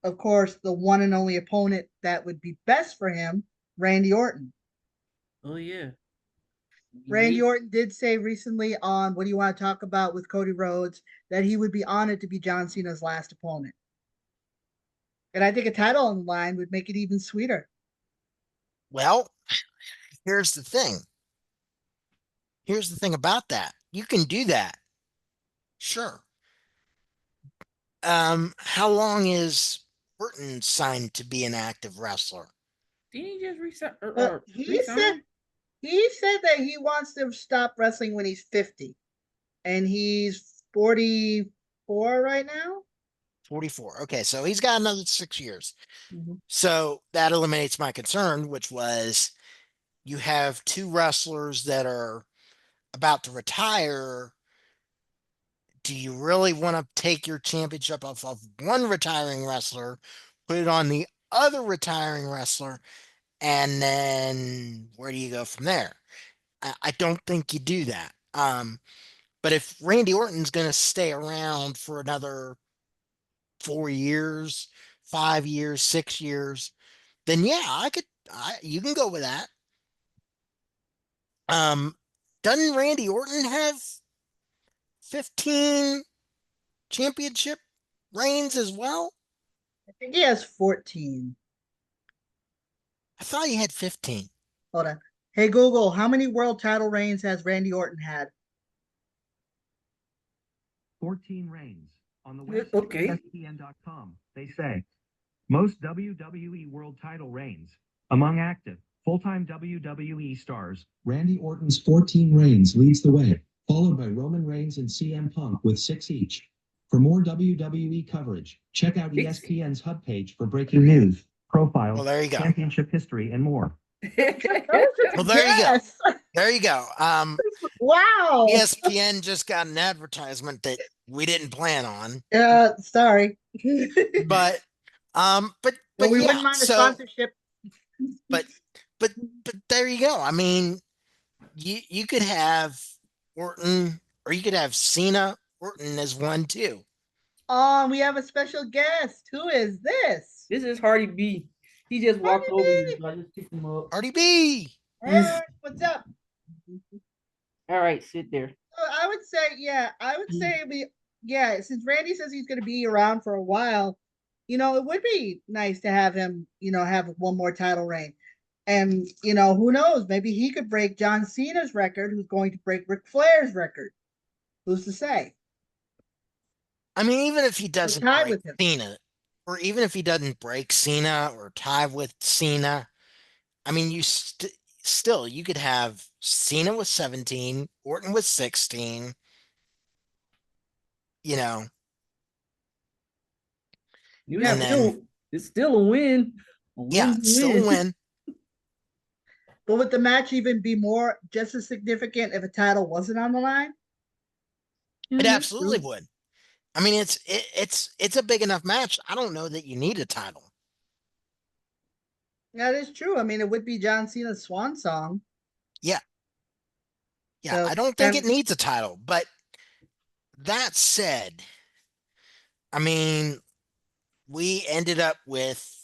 [SPEAKER 1] of course, the one and only opponent that would be best for him, Randy Orton.
[SPEAKER 2] Oh yeah.
[SPEAKER 1] Randy
[SPEAKER 2] Yeah.
[SPEAKER 1] Orton did say recently on What Do You Want to Talk About with Cody Rhodes that he would be honored to be John Cena's last opponent. And I think a title on the line would make it even sweeter.
[SPEAKER 3] Well, here's the thing. Here's the thing about that. You can do that. Sure. How long is Orton signed to be an active wrestler?
[SPEAKER 2] Didn't he just resign?
[SPEAKER 1] He said
[SPEAKER 2] Resign?
[SPEAKER 1] that he wants to stop wrestling when he's 50, and he's 44 right now.
[SPEAKER 3] 44. Okay, so he's got another 6 years.
[SPEAKER 2] Mm-hmm.
[SPEAKER 3] So that eliminates my concern, which was you have two wrestlers that are about to retire. Do you really want to take your championship off of one retiring wrestler, put it on the other retiring wrestler, and then where do you go from there? I don't think you do that. But if Randy Orton's going to stay around for another 4 years, 5 years, 6 years, then yeah, you can go with that. Um, doesn't Randy Orton have 15 championship reigns as well?
[SPEAKER 1] I think he has 14.
[SPEAKER 3] I thought he had 15.
[SPEAKER 1] Hold on. Hey Google, how many world title reigns has Randy Orton had?
[SPEAKER 4] 14 reigns. On the website
[SPEAKER 2] Okay.
[SPEAKER 4] ESPN.com, they say most WWE World Title reigns among active full-time WWE stars. Randy Orton's 14 reigns leads the way, followed by Roman Reigns and CM Punk with 6 each. For more WWE coverage, check out ESPN's hub page for breaking news, profiles,
[SPEAKER 3] Well, there you go.
[SPEAKER 4] championship history, and more.
[SPEAKER 3] Well, there you go.
[SPEAKER 1] Yes.
[SPEAKER 3] There you go.
[SPEAKER 1] Wow.
[SPEAKER 3] ESPN just got an advertisement that we didn't plan on,
[SPEAKER 1] Sorry.
[SPEAKER 3] but
[SPEAKER 1] But we
[SPEAKER 3] yeah.
[SPEAKER 1] wouldn't mind a
[SPEAKER 3] So,
[SPEAKER 1] sponsorship.
[SPEAKER 3] but but there you go. I mean, you could have Orton, or you could have Cena. Orton as one too.
[SPEAKER 1] Oh, we have a special guest. Who is this?
[SPEAKER 2] This is Hardy B. He just walked
[SPEAKER 1] Hardy
[SPEAKER 2] over me,
[SPEAKER 1] B.
[SPEAKER 2] so I just picked him up.
[SPEAKER 3] Cardi B.
[SPEAKER 1] Hey, what's up?
[SPEAKER 2] All right, sit there.
[SPEAKER 1] So I would say, since Randy says he's going to be around for a while, it would be nice to have him, have one more title reign. And, who knows? Maybe he could break John Cena's record, who's going to break Ric Flair's record. Who's to say?
[SPEAKER 3] I mean, even if he
[SPEAKER 1] Or
[SPEAKER 3] doesn't
[SPEAKER 1] tie
[SPEAKER 3] break
[SPEAKER 1] with him.
[SPEAKER 3] Cena, or even if he doesn't break Cena or tie with Cena, I mean, still you could have Cena with 17, Orton with 16. You know,
[SPEAKER 2] You
[SPEAKER 3] and
[SPEAKER 2] have
[SPEAKER 3] then
[SPEAKER 2] still, it's still a win. A
[SPEAKER 3] yeah,
[SPEAKER 2] win's a
[SPEAKER 3] still
[SPEAKER 2] win.
[SPEAKER 3] a win.
[SPEAKER 1] But would the match even be just as significant if a title wasn't on the line?
[SPEAKER 3] It absolutely would. I mean, it's a big enough match. I don't know that you need a title.
[SPEAKER 1] That is true. I mean, it would be John Cena's swan song.
[SPEAKER 3] Yeah. Yeah,
[SPEAKER 1] So,
[SPEAKER 3] I don't think it needs a title, but that said, I mean, we ended up with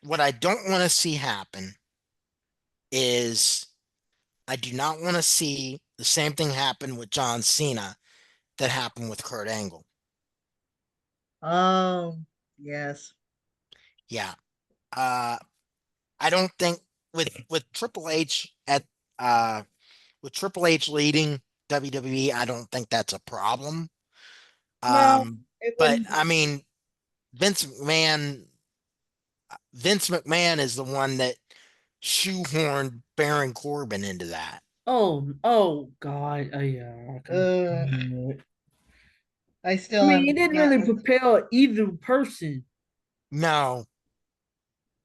[SPEAKER 3] what I don't want to see happen is I do not want to see the same thing happen with John Cena that happened with Kurt Angle.
[SPEAKER 1] Oh, yes.
[SPEAKER 3] Yeah. I don't think with Triple H with Triple H leading WWE, I don't think that's a problem.
[SPEAKER 1] No, it
[SPEAKER 3] But
[SPEAKER 1] wouldn't.
[SPEAKER 3] I mean, Vince McMahon is the one that shoehorned Baron Corbin into that.
[SPEAKER 2] Oh God. Oh yeah.
[SPEAKER 1] I
[SPEAKER 2] I
[SPEAKER 1] still
[SPEAKER 2] mean,
[SPEAKER 1] haven't
[SPEAKER 2] it didn't really
[SPEAKER 1] forgotten.
[SPEAKER 2] propel either person.
[SPEAKER 3] No,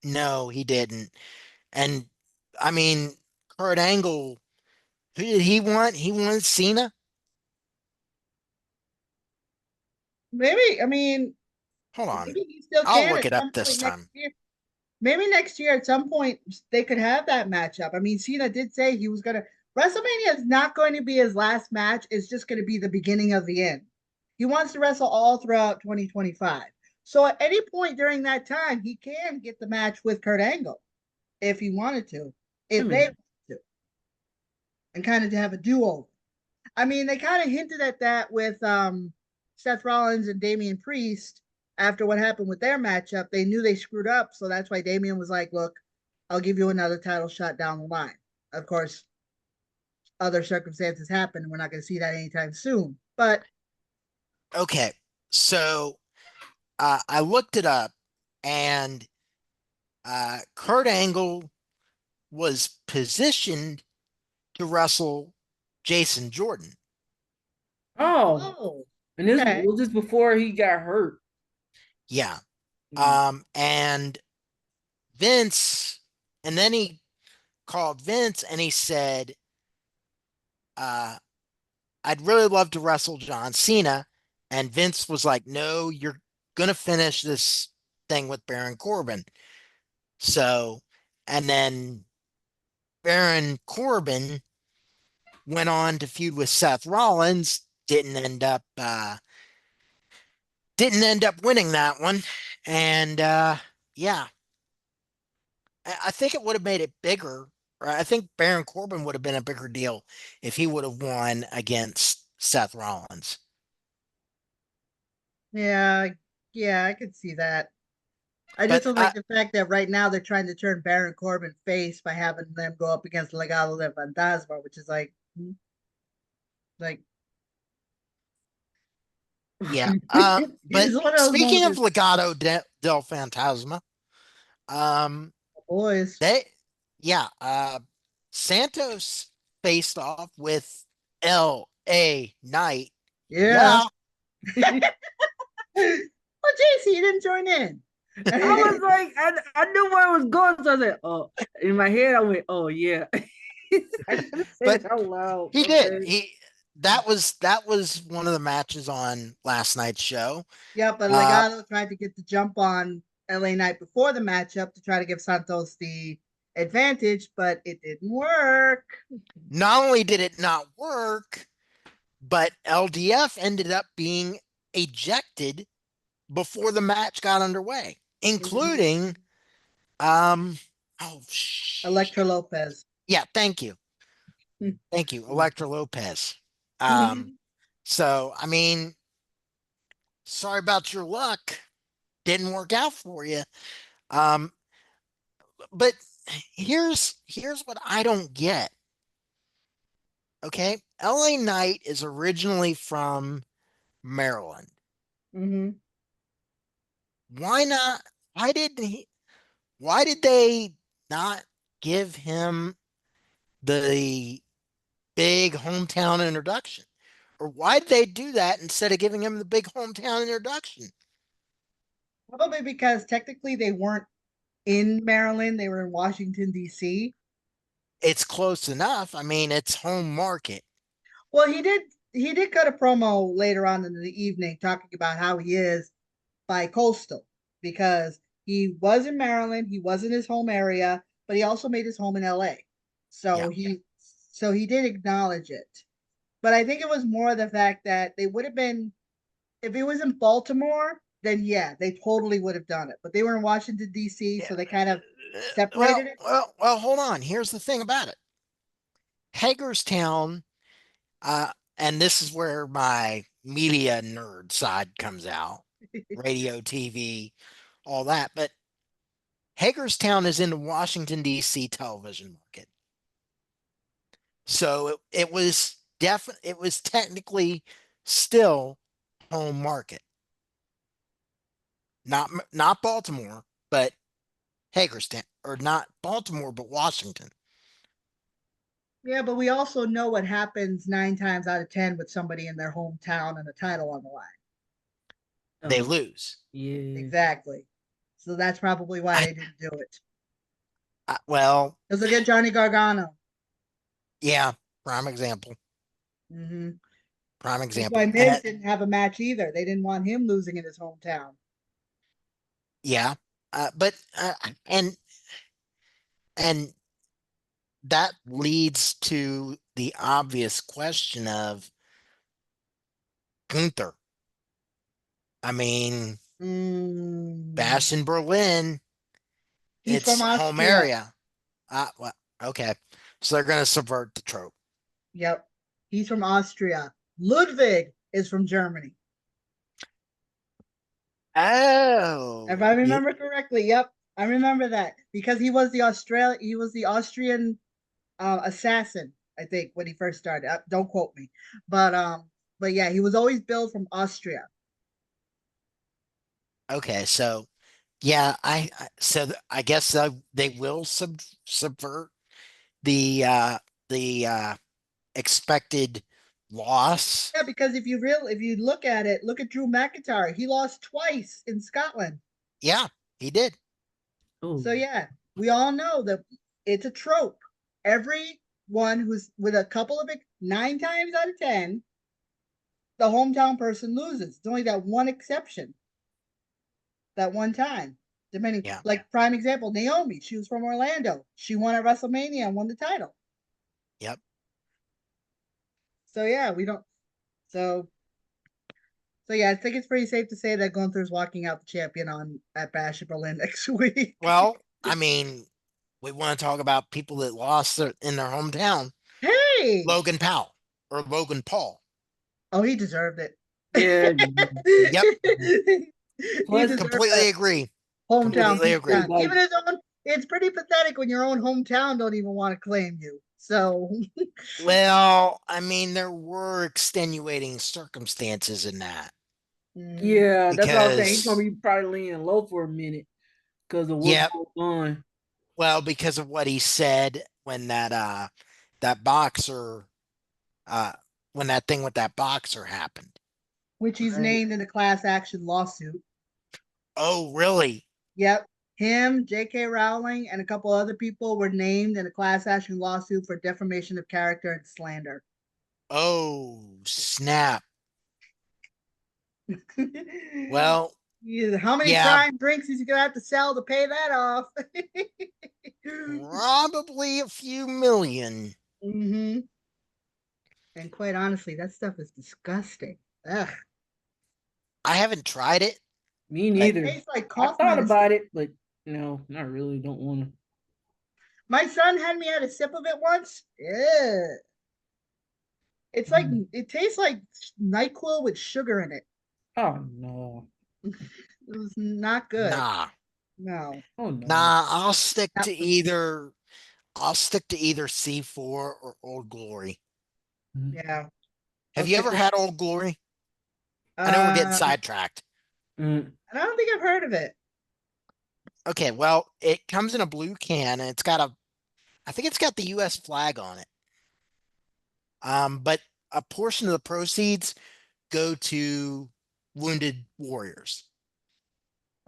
[SPEAKER 3] no, he didn't. And I mean, Kurt Angle, who did he want? He wanted Cena.
[SPEAKER 1] Maybe, I mean,
[SPEAKER 3] Hold on.
[SPEAKER 1] maybe he still
[SPEAKER 3] I'll
[SPEAKER 1] can
[SPEAKER 3] look
[SPEAKER 1] at
[SPEAKER 3] it up
[SPEAKER 1] some
[SPEAKER 3] this
[SPEAKER 1] point next
[SPEAKER 3] time.
[SPEAKER 1] year. Maybe next year at some point they could have that matchup. I mean, Cena did say he was gonna. WrestleMania is not going to be his last match. It's just going to be the beginning of the end. He wants to wrestle all throughout 2025. So at any point during that time, he can get the match with Kurt Angle if he wanted to, if they wanted to, and kind of to have a duo. I mean, they kind of hinted at that with Seth Rollins and Damian Priest after what happened with their matchup. They knew they screwed up, so that's why Damian was like, "Look, I'll give you another title shot down the line." Of course, other circumstances happen, and we're not going to see that anytime soon. But
[SPEAKER 3] Okay, so I looked it up, and Kurt Angle was positioned to wrestle Jason Jordan.
[SPEAKER 2] Oh,
[SPEAKER 1] Oh,
[SPEAKER 2] and this
[SPEAKER 1] okay.
[SPEAKER 2] was this before he got hurt.
[SPEAKER 3] Yeah.
[SPEAKER 2] Mm.
[SPEAKER 3] And Vince, and then he called Vince and he said, uh, I'd really love to wrestle John Cena. And Vince was like, no, you're going to finish this thing with Baron Corbin. So, and then Baron Corbin went on to feud with Seth Rollins, didn't end up winning that one. And yeah, I think it would have made it bigger. Or I think Baron Corbin would have been a bigger deal if he would have won against Seth Rollins.
[SPEAKER 1] Yeah, yeah, I could see that. I just
[SPEAKER 3] But
[SPEAKER 1] don't like the fact that right now they're trying to turn Baron Corbin face by having them go up against Legado del Fantasma, which is like
[SPEAKER 3] yeah, but
[SPEAKER 1] it's one of those
[SPEAKER 3] speaking of
[SPEAKER 1] moments.
[SPEAKER 3] Legado del Fantasma, um,
[SPEAKER 1] Boys,
[SPEAKER 3] they, yeah, Santos faced off with L.A. Knight.
[SPEAKER 1] yeah.
[SPEAKER 3] Yeah,
[SPEAKER 1] Well, JC, you didn't join in.
[SPEAKER 2] I was like, I knew where it was going, so I said, "Oh." In my head, I went, "Oh yeah." I should have said
[SPEAKER 3] but
[SPEAKER 2] it out loud.
[SPEAKER 3] he did.
[SPEAKER 2] Okay.
[SPEAKER 3] That was one of the matches on last night's show.
[SPEAKER 1] Yeah, but
[SPEAKER 3] Uh,
[SPEAKER 1] Legado tried to get the jump on LA Knight before the matchup to try to give Santos the advantage, but it didn't work.
[SPEAKER 3] Not only did it not work, but LDF ended up being ejected before the match got underway, including oh
[SPEAKER 1] Electra Lopez.
[SPEAKER 3] yeah, thank you. Thank you, Electra Lopez. So I mean, sorry about your luck. Didn't work out for you. Um, but here's what I don't get. Okay, LA Knight is originally from Maryland.
[SPEAKER 1] Mm-hmm.
[SPEAKER 3] Why not? Why did he? Why did they not give him the big hometown introduction? Or why did they do that instead of giving him the big hometown introduction?
[SPEAKER 1] Probably because technically they weren't in Maryland, they were in Washington, D.C.
[SPEAKER 3] It's close enough. I mean, it's home market.
[SPEAKER 1] Well, he did cut a promo later on in the evening talking about how he is bi-coastal because he was in Maryland, he was in his home area, but he also made his home in LA.
[SPEAKER 3] Yeah.
[SPEAKER 1] So he did acknowledge it. But I think it was more the fact that they would have been if it was in Baltimore, then yeah, they totally would have done it. But they were in Washington D.C.,
[SPEAKER 3] Yeah.
[SPEAKER 1] so they kind of separated
[SPEAKER 3] Well,
[SPEAKER 1] it.
[SPEAKER 3] well, well, hold on. Here's the thing about it. Hagerstown, and this is where my media nerd side comes out, radio, TV, all that. But Hagerstown is in the Washington, D.C. television market. So it was technically still home market. Not Baltimore, but Hagerstown, or not Baltimore, but Washington.
[SPEAKER 1] Yeah, but we also know what happens 9 times out of 10 with somebody in their hometown and a title on the line.
[SPEAKER 3] They
[SPEAKER 2] Oh,
[SPEAKER 3] lose.
[SPEAKER 2] yeah.
[SPEAKER 1] Exactly. So that's probably why
[SPEAKER 3] I,
[SPEAKER 1] they didn't do it.
[SPEAKER 3] well,
[SPEAKER 1] Because look at Johnny Gargano.
[SPEAKER 3] yeah, prime example.
[SPEAKER 1] Mm-hmm.
[SPEAKER 3] Prime
[SPEAKER 1] That's why
[SPEAKER 3] example.
[SPEAKER 1] Miz didn't have a match either. They didn't want him losing in his hometown.
[SPEAKER 3] Yeah, but and that leads to the obvious question of Gunther. I mean,
[SPEAKER 1] Mm.
[SPEAKER 3] Bash in Berlin,
[SPEAKER 1] He's from
[SPEAKER 3] it's home
[SPEAKER 1] Austria.
[SPEAKER 3] area. Well, okay. So they're going to subvert the trope.
[SPEAKER 1] Yep. He's from Austria. Ludwig is from Germany. If
[SPEAKER 3] Oh,
[SPEAKER 1] I remember correctly, yep. I remember that because he was the Austrian assassin, I think, when he first started. Don't quote me. But But yeah, he was always billed from Austria.
[SPEAKER 3] Okay, so yeah, I guess they will subvert the expected loss.
[SPEAKER 1] Yeah, because if you look at it, look at Drew McIntyre. He lost twice in Scotland.
[SPEAKER 3] Yeah, he did.
[SPEAKER 1] So
[SPEAKER 2] Oh,
[SPEAKER 1] yeah, we all know that it's a trope. Everyone who's with a couple of 9 times out of 10, the hometown person loses. It's only that one exception, that one time. Depending,
[SPEAKER 3] Yeah.
[SPEAKER 1] like prime example, Naomi. She was from Orlando. She won at WrestleMania and won the title.
[SPEAKER 3] Yep.
[SPEAKER 1] So yeah, we don't. So so yeah, I think it's pretty safe to say that Gunther's walking out the champion on at Bash in Berlin next week.
[SPEAKER 3] Well, I mean, we want to talk about people that lost in their hometown.
[SPEAKER 1] Hey,
[SPEAKER 3] Logan Paul or Logan Paul.
[SPEAKER 1] oh, he deserved it.
[SPEAKER 2] yeah.
[SPEAKER 3] Yep.
[SPEAKER 1] He
[SPEAKER 2] Plus,
[SPEAKER 1] deserved
[SPEAKER 3] Completely
[SPEAKER 1] that
[SPEAKER 3] agree.
[SPEAKER 1] hometown
[SPEAKER 3] Completely agree.
[SPEAKER 1] beatdown. Even his own, it's pretty pathetic when your own hometown don't even want to claim you. So
[SPEAKER 3] Well, I mean, there were extenuating circumstances in that
[SPEAKER 2] yeah, that's what I was saying. He's gonna
[SPEAKER 3] because,
[SPEAKER 2] be probably laying low for a minute because of what's
[SPEAKER 3] yep,
[SPEAKER 2] going on.
[SPEAKER 3] well, because of what he said when that boxer uh when that thing with that boxer happened.
[SPEAKER 1] which he's
[SPEAKER 2] Right.
[SPEAKER 1] named in a class action lawsuit.
[SPEAKER 3] Oh, really?
[SPEAKER 1] Yep. Him, J.K. Rowling, and a couple other people were named in a class action lawsuit for defamation of character and slander.
[SPEAKER 3] Oh, snap. Well,
[SPEAKER 1] Yeah, how many
[SPEAKER 3] yeah,
[SPEAKER 1] prime drinks is he gonna have to sell to pay that off?
[SPEAKER 3] probably a few million.
[SPEAKER 1] Mm-hmm. And quite honestly, that stuff is disgusting. Ugh.
[SPEAKER 3] I haven't tried it,
[SPEAKER 2] Me
[SPEAKER 3] but
[SPEAKER 1] It
[SPEAKER 2] neither.
[SPEAKER 1] tastes like
[SPEAKER 2] I
[SPEAKER 1] cough
[SPEAKER 2] thought
[SPEAKER 1] medicine.
[SPEAKER 2] about it, but no, not really. Don't want to.
[SPEAKER 1] My son had me had a sip of it once. Yeah. It's like it tastes like NyQuil with sugar in it.
[SPEAKER 2] Oh no.
[SPEAKER 1] It was not good.
[SPEAKER 3] nah.
[SPEAKER 1] No.
[SPEAKER 2] Oh no.
[SPEAKER 3] Nah,
[SPEAKER 1] Not for me.
[SPEAKER 3] I'll stick to either C4 or Old Glory.
[SPEAKER 2] Mhm.
[SPEAKER 1] Yeah.
[SPEAKER 3] Have
[SPEAKER 1] I'll
[SPEAKER 3] you
[SPEAKER 1] stick
[SPEAKER 3] ever
[SPEAKER 1] with
[SPEAKER 3] had Old Glory? I know we're getting
[SPEAKER 1] uh
[SPEAKER 3] sidetracked.
[SPEAKER 2] Mm.
[SPEAKER 1] I don't think I've heard of it.
[SPEAKER 3] Okay, well, it comes in a blue can and I think it's got the US flag on it. But a portion of the proceeds go to wounded warriors,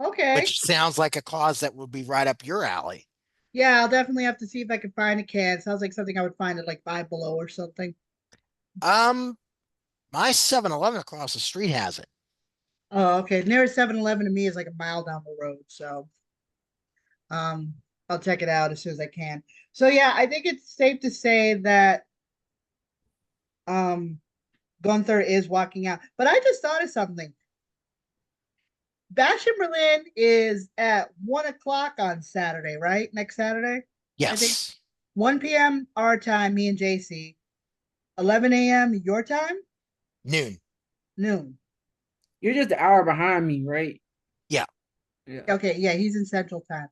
[SPEAKER 1] Okay.
[SPEAKER 3] which sounds like a cause that would be right up your alley.
[SPEAKER 1] Yeah, I'll definitely have to see if I can find a can. Sounds like something I would find at like Five Below or something.
[SPEAKER 3] Um, my 7-Eleven across the street has it.
[SPEAKER 1] Oh, okay. Nearest 7-Eleven to me is like a mile down the road. So um I'll check it out as soon as I can. So yeah, I think it's safe to say that um Gunther is walking out. But I just thought of something. Bash in Berlin is at 1 o'clock on Saturday, right? Next Saturday? I think
[SPEAKER 3] Yes,
[SPEAKER 1] 1 p.m. our time, me and JC. 11 a.m. your time?
[SPEAKER 3] noon.
[SPEAKER 1] Noon.
[SPEAKER 2] You're just an hour behind me, right?
[SPEAKER 3] Yeah.
[SPEAKER 2] Yeah.
[SPEAKER 1] Okay, yeah, he's in Central Time.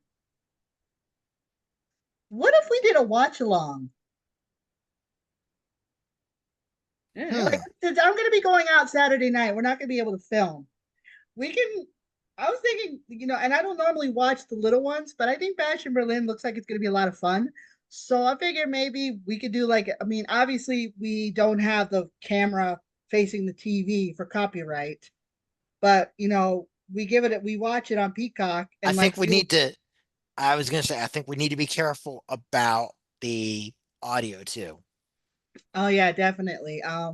[SPEAKER 1] What if we did a watch along?
[SPEAKER 2] Yeah.
[SPEAKER 1] Like,
[SPEAKER 3] Hmm.
[SPEAKER 1] since I'm going to be going out Saturday night, we're not going to be able to film. We can. I was thinking, and I don't normally watch the little ones, but I think Bash in Berlin looks like it's going to be a lot of fun. So I figured maybe we could do like, I mean, obviously we don't have the camera facing the TV for copyright, but we watch it on Peacock
[SPEAKER 3] I
[SPEAKER 1] and
[SPEAKER 3] think
[SPEAKER 1] like
[SPEAKER 3] we need to, I was going to say, I think we need to be careful about the audio too.
[SPEAKER 1] oh yeah, definitely. I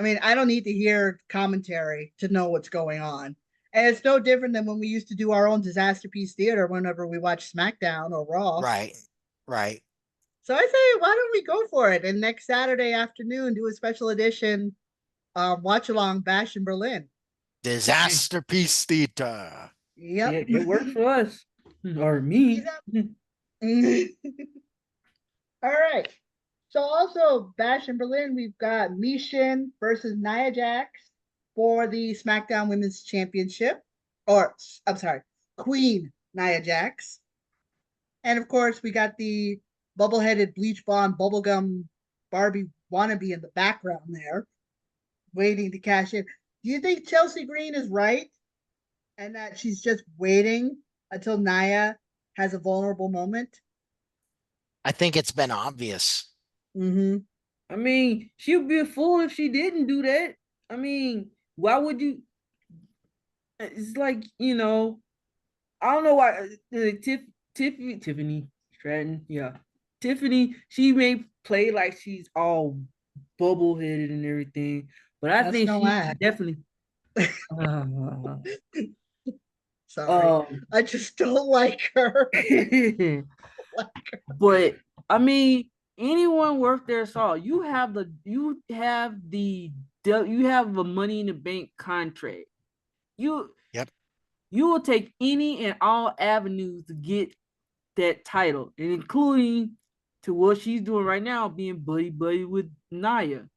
[SPEAKER 1] mean, I don't need to hear commentary to know what's going on. And it's no different than when we used to do our own disaster piece theater whenever we watch SmackDown or Raw.
[SPEAKER 3] Right. Right.
[SPEAKER 1] So I say, why don't we go for it? And next Saturday afternoon, do a special edition watch along Bash in Berlin.
[SPEAKER 2] Hey,
[SPEAKER 3] Disaster Piece Theater.
[SPEAKER 1] Yep.
[SPEAKER 2] yeah, it works for us or me.
[SPEAKER 1] All right. So also Bash in Berlin, we've got Mishin versus Nia Jax for the SmackDown Women's Championship. Or I'm sorry, Queen Nia Jax. And of course, we got the bubble-headed bleach blonde bubblegum Barbie wannabe in the background there. waiting to cash in. Do you think Chelsea Green is right, and that she's just waiting until Nia has a vulnerable moment?
[SPEAKER 3] I think it's been obvious.
[SPEAKER 1] Mm-hmm.
[SPEAKER 2] I mean, she'd be a fool if she didn't do that. I mean, why would you? It's like, I don't know why Tiffany Stratton, yeah, Tiffany. She may play like she's all bubble headed and everything, but I
[SPEAKER 1] That's
[SPEAKER 2] think
[SPEAKER 1] no
[SPEAKER 2] she
[SPEAKER 1] act.
[SPEAKER 2] definitely.
[SPEAKER 1] Sorry,
[SPEAKER 2] Um,
[SPEAKER 1] I just don't like her.
[SPEAKER 2] but I mean, anyone worth their salt. You have the Money in the Bank contract. You
[SPEAKER 3] Yep.
[SPEAKER 2] you will take any and all avenues to get that title, and including to what she's doing right now, being buddy buddy with Nia.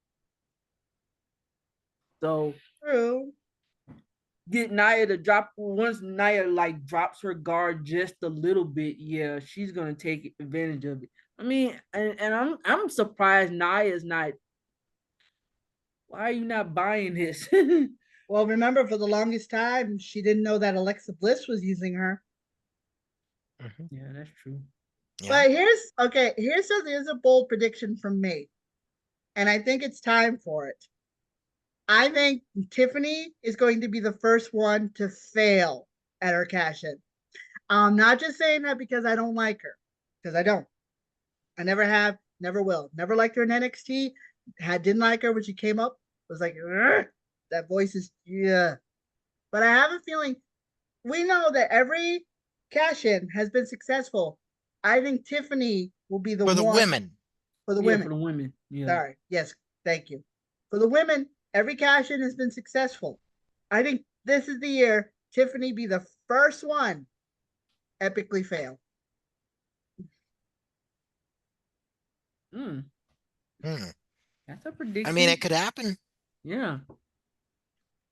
[SPEAKER 2] So
[SPEAKER 1] True.
[SPEAKER 2] get Nia to drop once Nia like drops her guard just a little bit. Yeah, she's gonna take advantage of it. I mean, and I'm surprised Nia is not. Why are you not buying this?
[SPEAKER 1] Well, remember, for the longest time, she didn't know that Alexa Bliss was using her.
[SPEAKER 3] Mhm.
[SPEAKER 2] Yeah, that's true.
[SPEAKER 3] Yeah.
[SPEAKER 1] But here's a bold prediction from me, and I think it's time for it. I think Tiffany is going to be the first one to fail at her cash in. I'm not just saying that because I don't like her, because I don't. I never have, never will. Never liked her in NXT. Didn't like her when she came up. Was like, that voice is, yeah. But I have a feeling we know that every cash in has been successful. I think Tiffany will be the
[SPEAKER 3] For the
[SPEAKER 1] one
[SPEAKER 3] women.
[SPEAKER 1] for the
[SPEAKER 2] Yeah, for
[SPEAKER 1] women.
[SPEAKER 2] the women. Yeah.
[SPEAKER 1] Sorry. Yes. Thank you. For the women, every cash in has been successful. I think this is the year Tiffany be the first one epically fail.
[SPEAKER 2] Mm,
[SPEAKER 3] Hmm.
[SPEAKER 2] that's a
[SPEAKER 3] I mean,
[SPEAKER 2] prediction.
[SPEAKER 3] it could happen.
[SPEAKER 2] Yeah.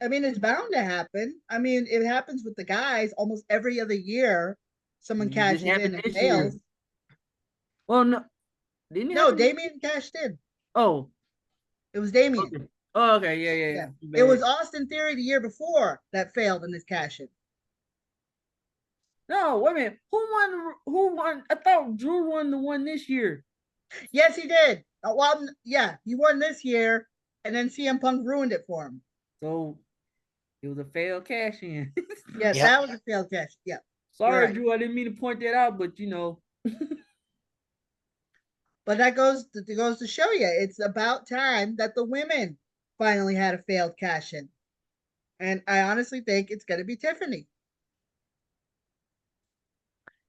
[SPEAKER 1] I mean, it's bound to happen. I mean, it happens with the guys almost every other year. Someone
[SPEAKER 2] It just
[SPEAKER 1] cashes in
[SPEAKER 2] happened
[SPEAKER 1] and
[SPEAKER 2] this year.
[SPEAKER 1] fails.
[SPEAKER 2] Well, no, didn't it
[SPEAKER 1] No,
[SPEAKER 2] happen?
[SPEAKER 1] Damien cashed in.
[SPEAKER 2] Oh,
[SPEAKER 1] It was Damien.
[SPEAKER 2] okay. Oh, okay. Yeah, yeah,
[SPEAKER 1] Yeah.
[SPEAKER 2] yeah. Too
[SPEAKER 1] It was
[SPEAKER 2] bad.
[SPEAKER 1] Austin Theory the year before that failed in his cash in.
[SPEAKER 2] No, wait a minute. Who won? Who won? I thought Drew won the one this year.
[SPEAKER 1] Yes, he did. Well, yeah, he won this year, and then CM Punk ruined it for him.
[SPEAKER 2] So it was a failed cash in.
[SPEAKER 1] Yes,
[SPEAKER 3] Yep.
[SPEAKER 1] that was a failed cash. Yeah, you're
[SPEAKER 2] Sorry,
[SPEAKER 1] right.
[SPEAKER 2] Drew. I didn't mean to point that out, but
[SPEAKER 1] But that goes to show you, it's about time that the women finally had a failed cash in, and I honestly think it's going to be Tiffany.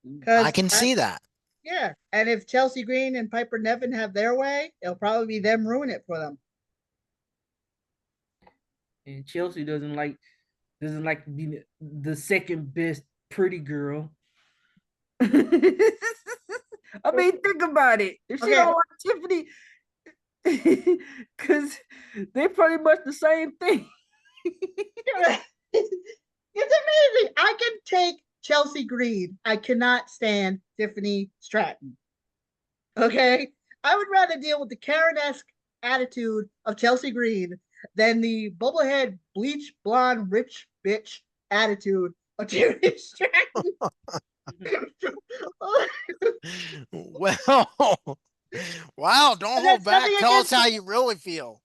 [SPEAKER 3] I
[SPEAKER 1] Because
[SPEAKER 3] can see that.
[SPEAKER 1] yeah, and if Chelsea Green and Piper Nevin have their way, it'll probably be them ruin it for them.
[SPEAKER 2] and Chelsea doesn't like to be the second best pretty girl. I mean, think about it. If she
[SPEAKER 1] Okay,
[SPEAKER 2] don't like Tiffany, because they're pretty much the same thing.
[SPEAKER 1] it's amazing. I can take Chelsea Green. I cannot stand Tiffany Stratton. Okay, I would rather deal with the Karen-esque attitude of Chelsea Green than the bubblehead, bleach blonde, rich bitch attitude of Tiffany Stratton.
[SPEAKER 3] Well, wow, don't
[SPEAKER 1] And
[SPEAKER 3] hold
[SPEAKER 1] that's
[SPEAKER 3] back.
[SPEAKER 1] nothing
[SPEAKER 3] Tell us
[SPEAKER 1] against
[SPEAKER 3] how
[SPEAKER 1] the
[SPEAKER 3] you really feel.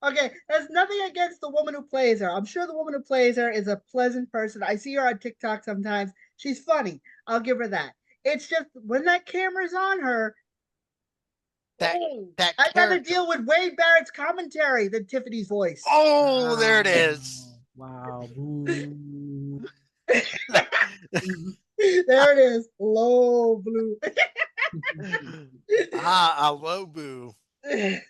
[SPEAKER 1] okay, that's nothing against the woman who plays her. I'm sure the woman who plays her is a pleasant person. I see her on TikTok sometimes. She's funny. I'll give her that. It's just when that camera's on her,
[SPEAKER 3] That
[SPEAKER 1] oh,
[SPEAKER 3] that
[SPEAKER 1] I'd rather
[SPEAKER 3] character.
[SPEAKER 1] deal with Wade Barrett's commentary than Tiffany's voice.
[SPEAKER 3] Oh, there it
[SPEAKER 2] Wow.
[SPEAKER 3] is.
[SPEAKER 2] Wow. Boo.
[SPEAKER 1] There it is. Low blue.
[SPEAKER 3] Ah, a low boo.
[SPEAKER 1] And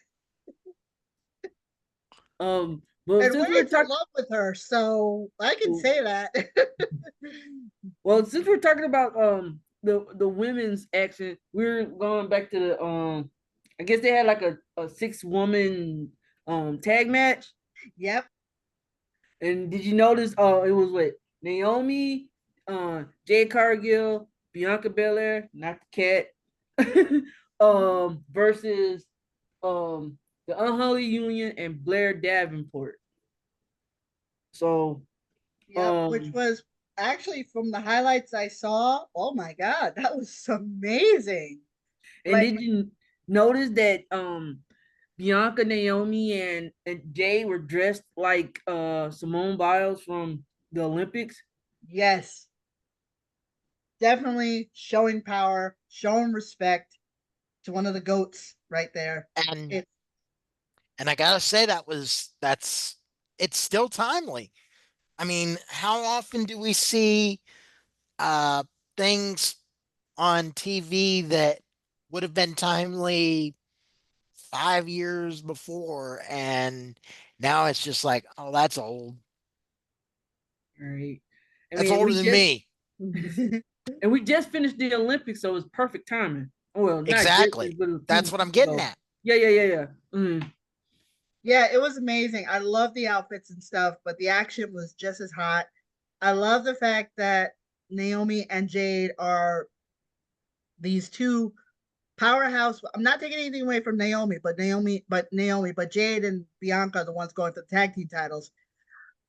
[SPEAKER 2] But since we're
[SPEAKER 1] Wade's in
[SPEAKER 2] talking,
[SPEAKER 1] love with her, so I can say that.
[SPEAKER 2] about the women's action, we're going back to the I guess they had like a 6-woman tag match.
[SPEAKER 1] Yep.
[SPEAKER 2] And did you notice? It was what Naomi, Jade Cargill, Bianca Belair, not the cat, versus the Unholy Union, and Blair Davenport. So,
[SPEAKER 1] Yep, which was actually from the highlights I saw. Oh my god, that was amazing.
[SPEAKER 2] and
[SPEAKER 1] Like
[SPEAKER 2] did you notice that Bianca, Naomi, and Jay were dressed like Simone Biles from the Olympics?
[SPEAKER 1] yes, definitely showing power, showing respect to one of the goats right there.
[SPEAKER 3] And
[SPEAKER 1] It
[SPEAKER 3] I gotta say it's still timely. I mean, how often do we see uh things on TV that would have been timely 5 years before, and now it's just like, oh, that's old.
[SPEAKER 2] Right. I
[SPEAKER 3] That's
[SPEAKER 2] mean,
[SPEAKER 3] older than me.
[SPEAKER 2] and we just finished the Olympics, so it's perfect timing. Well, not just,
[SPEAKER 3] Exactly.
[SPEAKER 2] but a few
[SPEAKER 3] That's what
[SPEAKER 2] weeks
[SPEAKER 3] I'm getting
[SPEAKER 2] ago.
[SPEAKER 3] at.
[SPEAKER 2] Yeah. Mm.
[SPEAKER 1] yeah, it was amazing. I love the outfits and stuff, but the action was just as hot. I love the fact that Naomi and Jade are these two powerhouse. I'm not taking anything away from Naomi, but Jade and Bianca are the ones going for the tag team titles.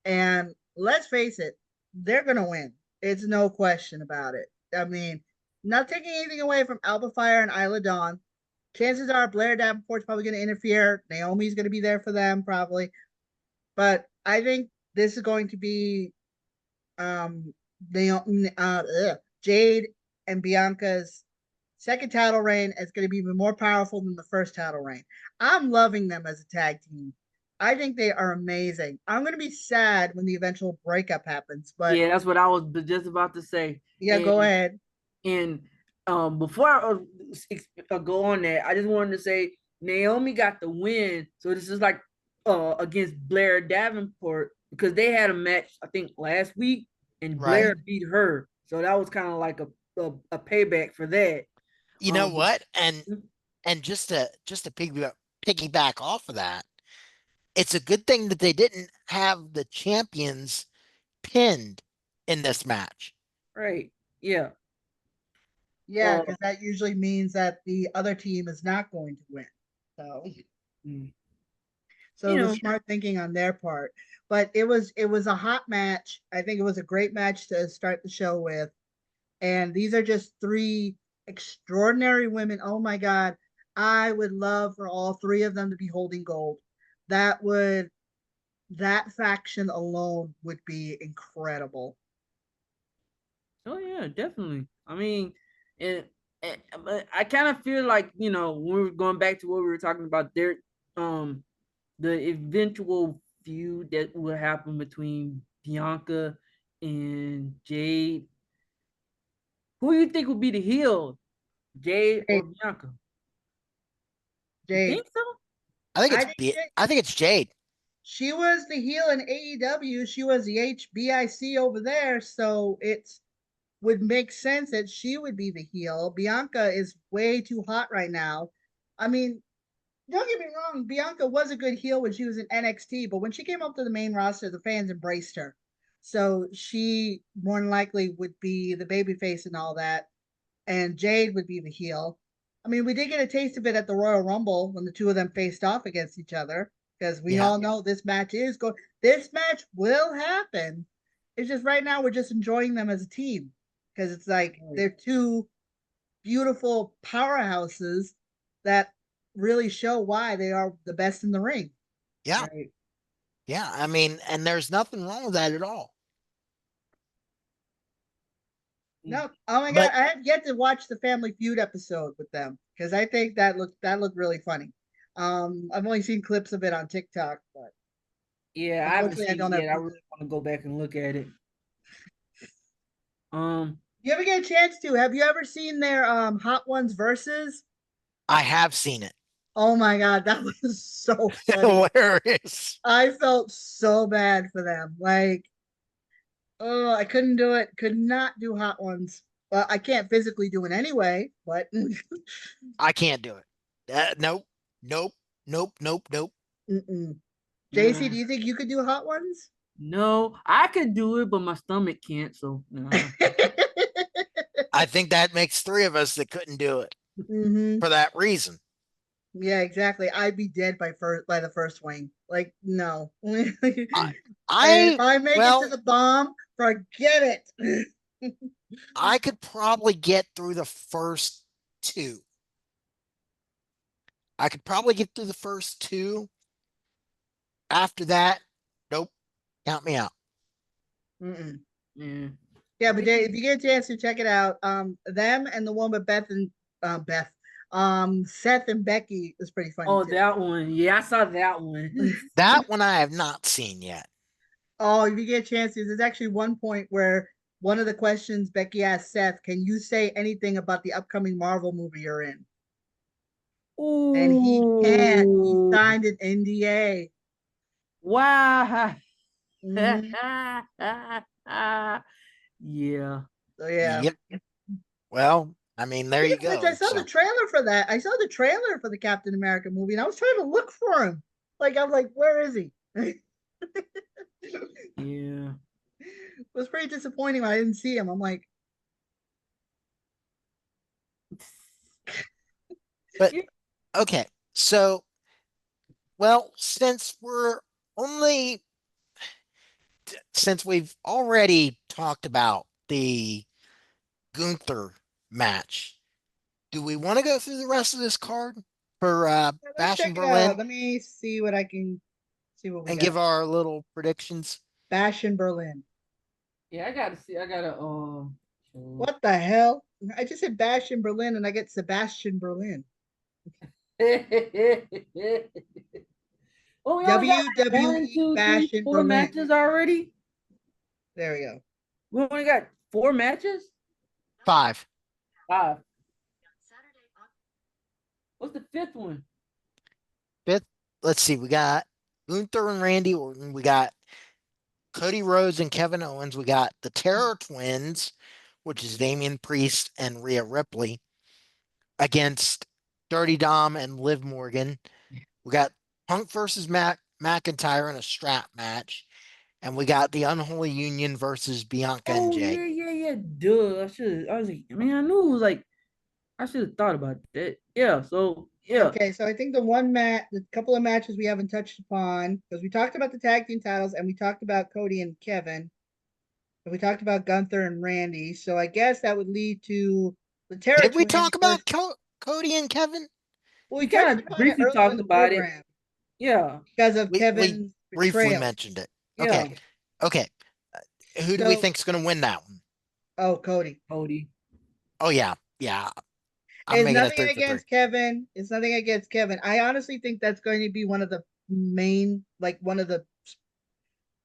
[SPEAKER 1] And let's face it, they're gonna win. It's no question about it. I mean, not taking anything away from Alba Fire and Isla Dawn. Chances are Blair Davenport's probably gonna interfere. Naomi's gonna be there for them probably. But I think this is going to be Jade and Bianca's second title reign is going to be even more powerful than the first title reign. I'm loving them as a tag team. I think they are amazing. I'm going to be sad when the eventual breakup happens, but
[SPEAKER 2] Yeah, that's what I was just about to say.
[SPEAKER 1] yeah, go
[SPEAKER 2] And
[SPEAKER 1] ahead.
[SPEAKER 2] and before I go on that, I just wanted to say Naomi got the win. So this is like against Blair Davenport because they had a match I think last week and
[SPEAKER 3] Right.
[SPEAKER 2] Blair beat her. So that was kind of like a payback for that.
[SPEAKER 3] You know
[SPEAKER 2] But
[SPEAKER 3] what? And just to piggyback off of that, it's a good thing that they didn't have the champions pinned in this match.
[SPEAKER 2] right, yeah.
[SPEAKER 1] Yeah,
[SPEAKER 2] Uh,
[SPEAKER 1] because that usually means that the other team is not going to win. So,
[SPEAKER 2] mm,
[SPEAKER 1] so
[SPEAKER 2] you
[SPEAKER 1] it was
[SPEAKER 2] know,
[SPEAKER 1] smart thinking on their part. But it was a hot match. I think it was a great match to start the show with. And these are just three extraordinary women. Oh my God. I would love for all three of them to be holding gold. That would, that faction alone would be incredible.
[SPEAKER 2] oh yeah, definitely. I mean, but I kind of feel like when we were going back to what we were talking about there, um, the eventual feud that will happen between Bianca and Jade. Who do you think would be the heel, Jade or
[SPEAKER 1] Jade,
[SPEAKER 2] Bianca? You
[SPEAKER 1] Jade.
[SPEAKER 2] think so?
[SPEAKER 1] I think
[SPEAKER 3] I think it's Jade.
[SPEAKER 1] she was the heel in AEW. She was the HBIC over there. So it would make sense that she would be the heel. Bianca is way too hot right now. I mean, don't get me wrong, Bianca was a good heel when she was in NXT, but when she came up to the main roster, the fans embraced her. So she more than likely would be the babyface and all that, and Jade would be the heel. I mean, we did get a taste of it at the Royal Rumble when the two of them faced off against each other, because we
[SPEAKER 3] Yeah.
[SPEAKER 1] all know this match is going. This match will happen. It's just right now we're just enjoying them as a team because it's like
[SPEAKER 2] Right.
[SPEAKER 1] they're two beautiful powerhouses that really show why they are the best in the ring.
[SPEAKER 3] Yeah.
[SPEAKER 2] Right.
[SPEAKER 3] Yeah. I mean, and there's nothing wrong with that at all.
[SPEAKER 1] No, oh my god,
[SPEAKER 3] But
[SPEAKER 1] I have yet to watch the Family Feud episode with them because I think that looked really funny. I've only seen clips of it on TikTok, but
[SPEAKER 2] Yeah, I haven't
[SPEAKER 1] unfortunately, I
[SPEAKER 2] seen
[SPEAKER 1] don't
[SPEAKER 2] it
[SPEAKER 1] have
[SPEAKER 2] yet. I
[SPEAKER 1] Hulu.
[SPEAKER 2] really want to go back and look at it. Um,
[SPEAKER 1] You ever get a chance to? Have you ever seen their Hot Ones versus?
[SPEAKER 3] I have seen it.
[SPEAKER 1] Oh my god, that was so funny.
[SPEAKER 3] Hilarious.
[SPEAKER 1] I felt so bad for them. Like, oh, I couldn't do it. Could not do Hot Ones. Well, I can't physically do it anyway, but
[SPEAKER 3] I can't do it. Nope. Nope. Nope. Nope. Nope.
[SPEAKER 1] mm-mm. JC,
[SPEAKER 2] nah.
[SPEAKER 1] do you think you could do Hot Ones?
[SPEAKER 2] No, I could do it, but my stomach can't. So nah.
[SPEAKER 3] I think that makes three of us that couldn't do it
[SPEAKER 1] hmm
[SPEAKER 3] for that reason.
[SPEAKER 1] Yeah, exactly. I'd be dead by the first swing. Like, no. And if
[SPEAKER 3] I
[SPEAKER 1] I make it to
[SPEAKER 3] well,
[SPEAKER 1] the bomb, forget it.
[SPEAKER 3] I could probably get through the first two. I could probably get through the first two. After that, nope, count me out.
[SPEAKER 1] Mm-mm.
[SPEAKER 2] Yeah.
[SPEAKER 1] Yeah,
[SPEAKER 2] I
[SPEAKER 1] but
[SPEAKER 2] think
[SPEAKER 1] if you get a chance to check it out, them and the one with Beth, Seth and Becky is pretty funny
[SPEAKER 2] oh,
[SPEAKER 1] too.
[SPEAKER 2] that one. Yeah, I saw that one.
[SPEAKER 3] That one I have not seen yet.
[SPEAKER 1] Oh, if you get a chance, there's actually one point where one of the questions Becky asked Seth, "Can you say anything about the upcoming Marvel movie you're in?" And he can't. He
[SPEAKER 2] Ooh.
[SPEAKER 1] signed an NDA.
[SPEAKER 2] Wow.
[SPEAKER 1] Mhm.
[SPEAKER 2] Yeah.
[SPEAKER 1] So yeah.
[SPEAKER 3] Yep. Well, I mean, there you
[SPEAKER 1] Speaking of which, I
[SPEAKER 3] go.
[SPEAKER 1] saw the
[SPEAKER 3] So
[SPEAKER 1] trailer for that. I saw the trailer for the Captain America movie, and I was trying to look for him. Like I'm like, where is he?
[SPEAKER 2] Yeah.
[SPEAKER 1] It was pretty disappointing when I didn't see him. I'm like,
[SPEAKER 3] but okay. So well, only since we've already talked about the Gunther match, do we want to go through the rest of this card for
[SPEAKER 1] let's
[SPEAKER 3] Bash in
[SPEAKER 1] check it out.
[SPEAKER 3] Berlin
[SPEAKER 1] Let me see what I can see what we
[SPEAKER 3] and
[SPEAKER 1] got.
[SPEAKER 3] give our little predictions?
[SPEAKER 1] Bash in Berlin.
[SPEAKER 2] Yeah, I gotta see. I gotta show-
[SPEAKER 1] What the hell? I just said Bash in Berlin, and I get Sebastian Berlin.
[SPEAKER 2] Oh, we only got like one,
[SPEAKER 1] WWE
[SPEAKER 2] two, three,
[SPEAKER 1] Bash in
[SPEAKER 2] four
[SPEAKER 1] Berlin.
[SPEAKER 2] matches already.
[SPEAKER 1] There we go.
[SPEAKER 2] We only got 4 matches.
[SPEAKER 3] 5.
[SPEAKER 2] 5. What's the fifth one?
[SPEAKER 3] Fifth, let's see. We got Gunther and Randy Orton. We got Cody Rhodes and Kevin Owens. We got the Terror Twins, which is Damian Priest and Rhea Ripley, against Dirty Dom and Liv Morgan. We got Punk versus McIntyre in a strap match. And we got the Unholy Union versus Bianca and
[SPEAKER 2] Oh
[SPEAKER 3] Jay.
[SPEAKER 2] yeah, yeah, yeah. Duh. I should. I was like, man, I knew it was like. I should have thought about that. Yeah. So yeah.
[SPEAKER 1] Okay, so I think the couple of matches we haven't touched upon, because we talked about the tag team titles and we talked about Cody and Kevin, and we talked about Gunther and Randy. So I guess that would lead to the Terra
[SPEAKER 3] Did we
[SPEAKER 1] Twins
[SPEAKER 3] talk about
[SPEAKER 1] versus.
[SPEAKER 3] Cody and Kevin?
[SPEAKER 1] Well, we
[SPEAKER 2] We
[SPEAKER 1] touched
[SPEAKER 2] kind of
[SPEAKER 1] upon it
[SPEAKER 2] briefly
[SPEAKER 1] earlier in
[SPEAKER 2] talked
[SPEAKER 1] the
[SPEAKER 2] about it.
[SPEAKER 1] program
[SPEAKER 2] Yeah.
[SPEAKER 1] because of
[SPEAKER 3] We
[SPEAKER 1] Kevin's
[SPEAKER 3] briefly
[SPEAKER 1] betrayal.
[SPEAKER 3] mentioned it. Okay.
[SPEAKER 2] Yeah.
[SPEAKER 3] Okay. Who do we
[SPEAKER 1] So,
[SPEAKER 3] think's going to win that one?
[SPEAKER 1] oh, Cody.
[SPEAKER 2] Cody.
[SPEAKER 3] Oh, yeah. Yeah. I'm
[SPEAKER 1] It's
[SPEAKER 3] making it
[SPEAKER 1] nothing
[SPEAKER 3] 3 for 3.
[SPEAKER 1] against Kevin. It's nothing against Kevin. I honestly think that's going to be one of the main, like one of the.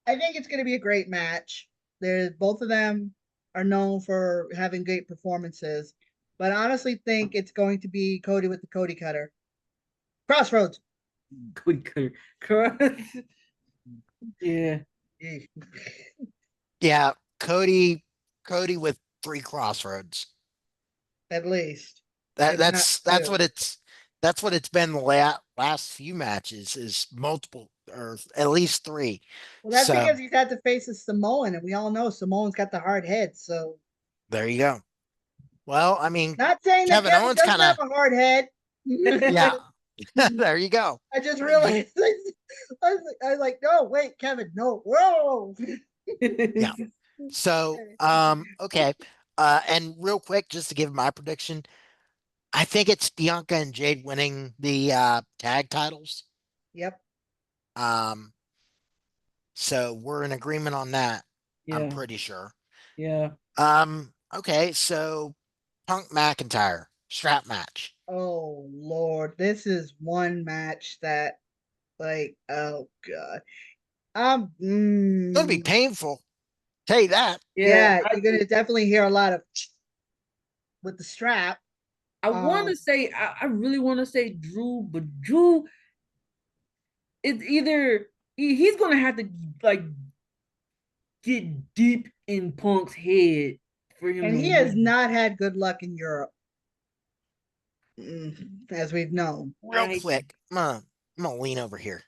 [SPEAKER 1] I think it's going to be a great match. There's both of them are known for having great performances, but I honestly think it's going to be Cody with the Cody Cutter. Crossroads.
[SPEAKER 2] Cody Cutter. Yeah.
[SPEAKER 3] Yeah. Cody with 3 crossroads.
[SPEAKER 1] At least,
[SPEAKER 3] That
[SPEAKER 1] if not
[SPEAKER 3] that's
[SPEAKER 1] two.
[SPEAKER 3] what it's been the last few matches is multiple or at least 3.
[SPEAKER 1] Well, that's
[SPEAKER 3] So
[SPEAKER 1] because he's had to face a Samoan, and we all know Samoan's got the hard head. So,
[SPEAKER 3] there you go. Well, I mean,
[SPEAKER 1] not saying that
[SPEAKER 3] Kevin
[SPEAKER 1] Kevin
[SPEAKER 3] Owens
[SPEAKER 1] doesn't
[SPEAKER 3] kind of
[SPEAKER 1] have a hard head.
[SPEAKER 3] yeah. There you go.
[SPEAKER 1] I just realized. I was like, no, wait, Kevin, no, whoa.
[SPEAKER 3] Yeah. So, okay. And real quick, just to give my prediction, I think it's Bianca and Jade winning the tag titles.
[SPEAKER 1] Yep.
[SPEAKER 3] Um, so we're in agreement on that. I'm
[SPEAKER 2] Yeah.
[SPEAKER 3] pretty sure.
[SPEAKER 2] Yeah.
[SPEAKER 3] Okay, so Punk McIntyre strap match.
[SPEAKER 1] Oh Lord, this is one match that, like, oh God,
[SPEAKER 3] It's gonna be painful. Tell you that.
[SPEAKER 2] Yeah.
[SPEAKER 1] yeah, you're gonna definitely hear a lot of with the strap.
[SPEAKER 2] I want to say, I really want to say Drew, but Drew, it's either he's gonna have to like get deep in Punk's head for him
[SPEAKER 1] And
[SPEAKER 2] to
[SPEAKER 1] he has
[SPEAKER 2] win.
[SPEAKER 1] not had good luck in Europe, as we've known.
[SPEAKER 3] Real quick, I'm gonna lean over here.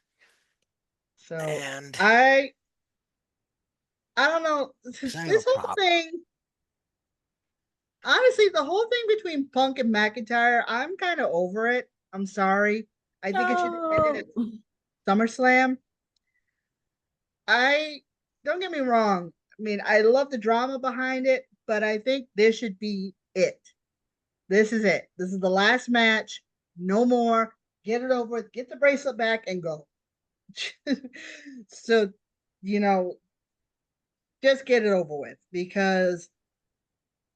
[SPEAKER 1] So
[SPEAKER 3] And
[SPEAKER 1] I don't know.
[SPEAKER 3] I have a
[SPEAKER 1] This whole
[SPEAKER 3] problem.
[SPEAKER 1] thing, honestly, the whole thing between Punk and McIntyre, I'm kind of over it. I'm sorry. I think it should have ended at SummerSlam. I don't get me wrong. I mean, I love the drama behind it, but I think this should be it. This is it. This is the last match. No more. Get it over with. Get the bracelet back and go. So, you know, just get it over with because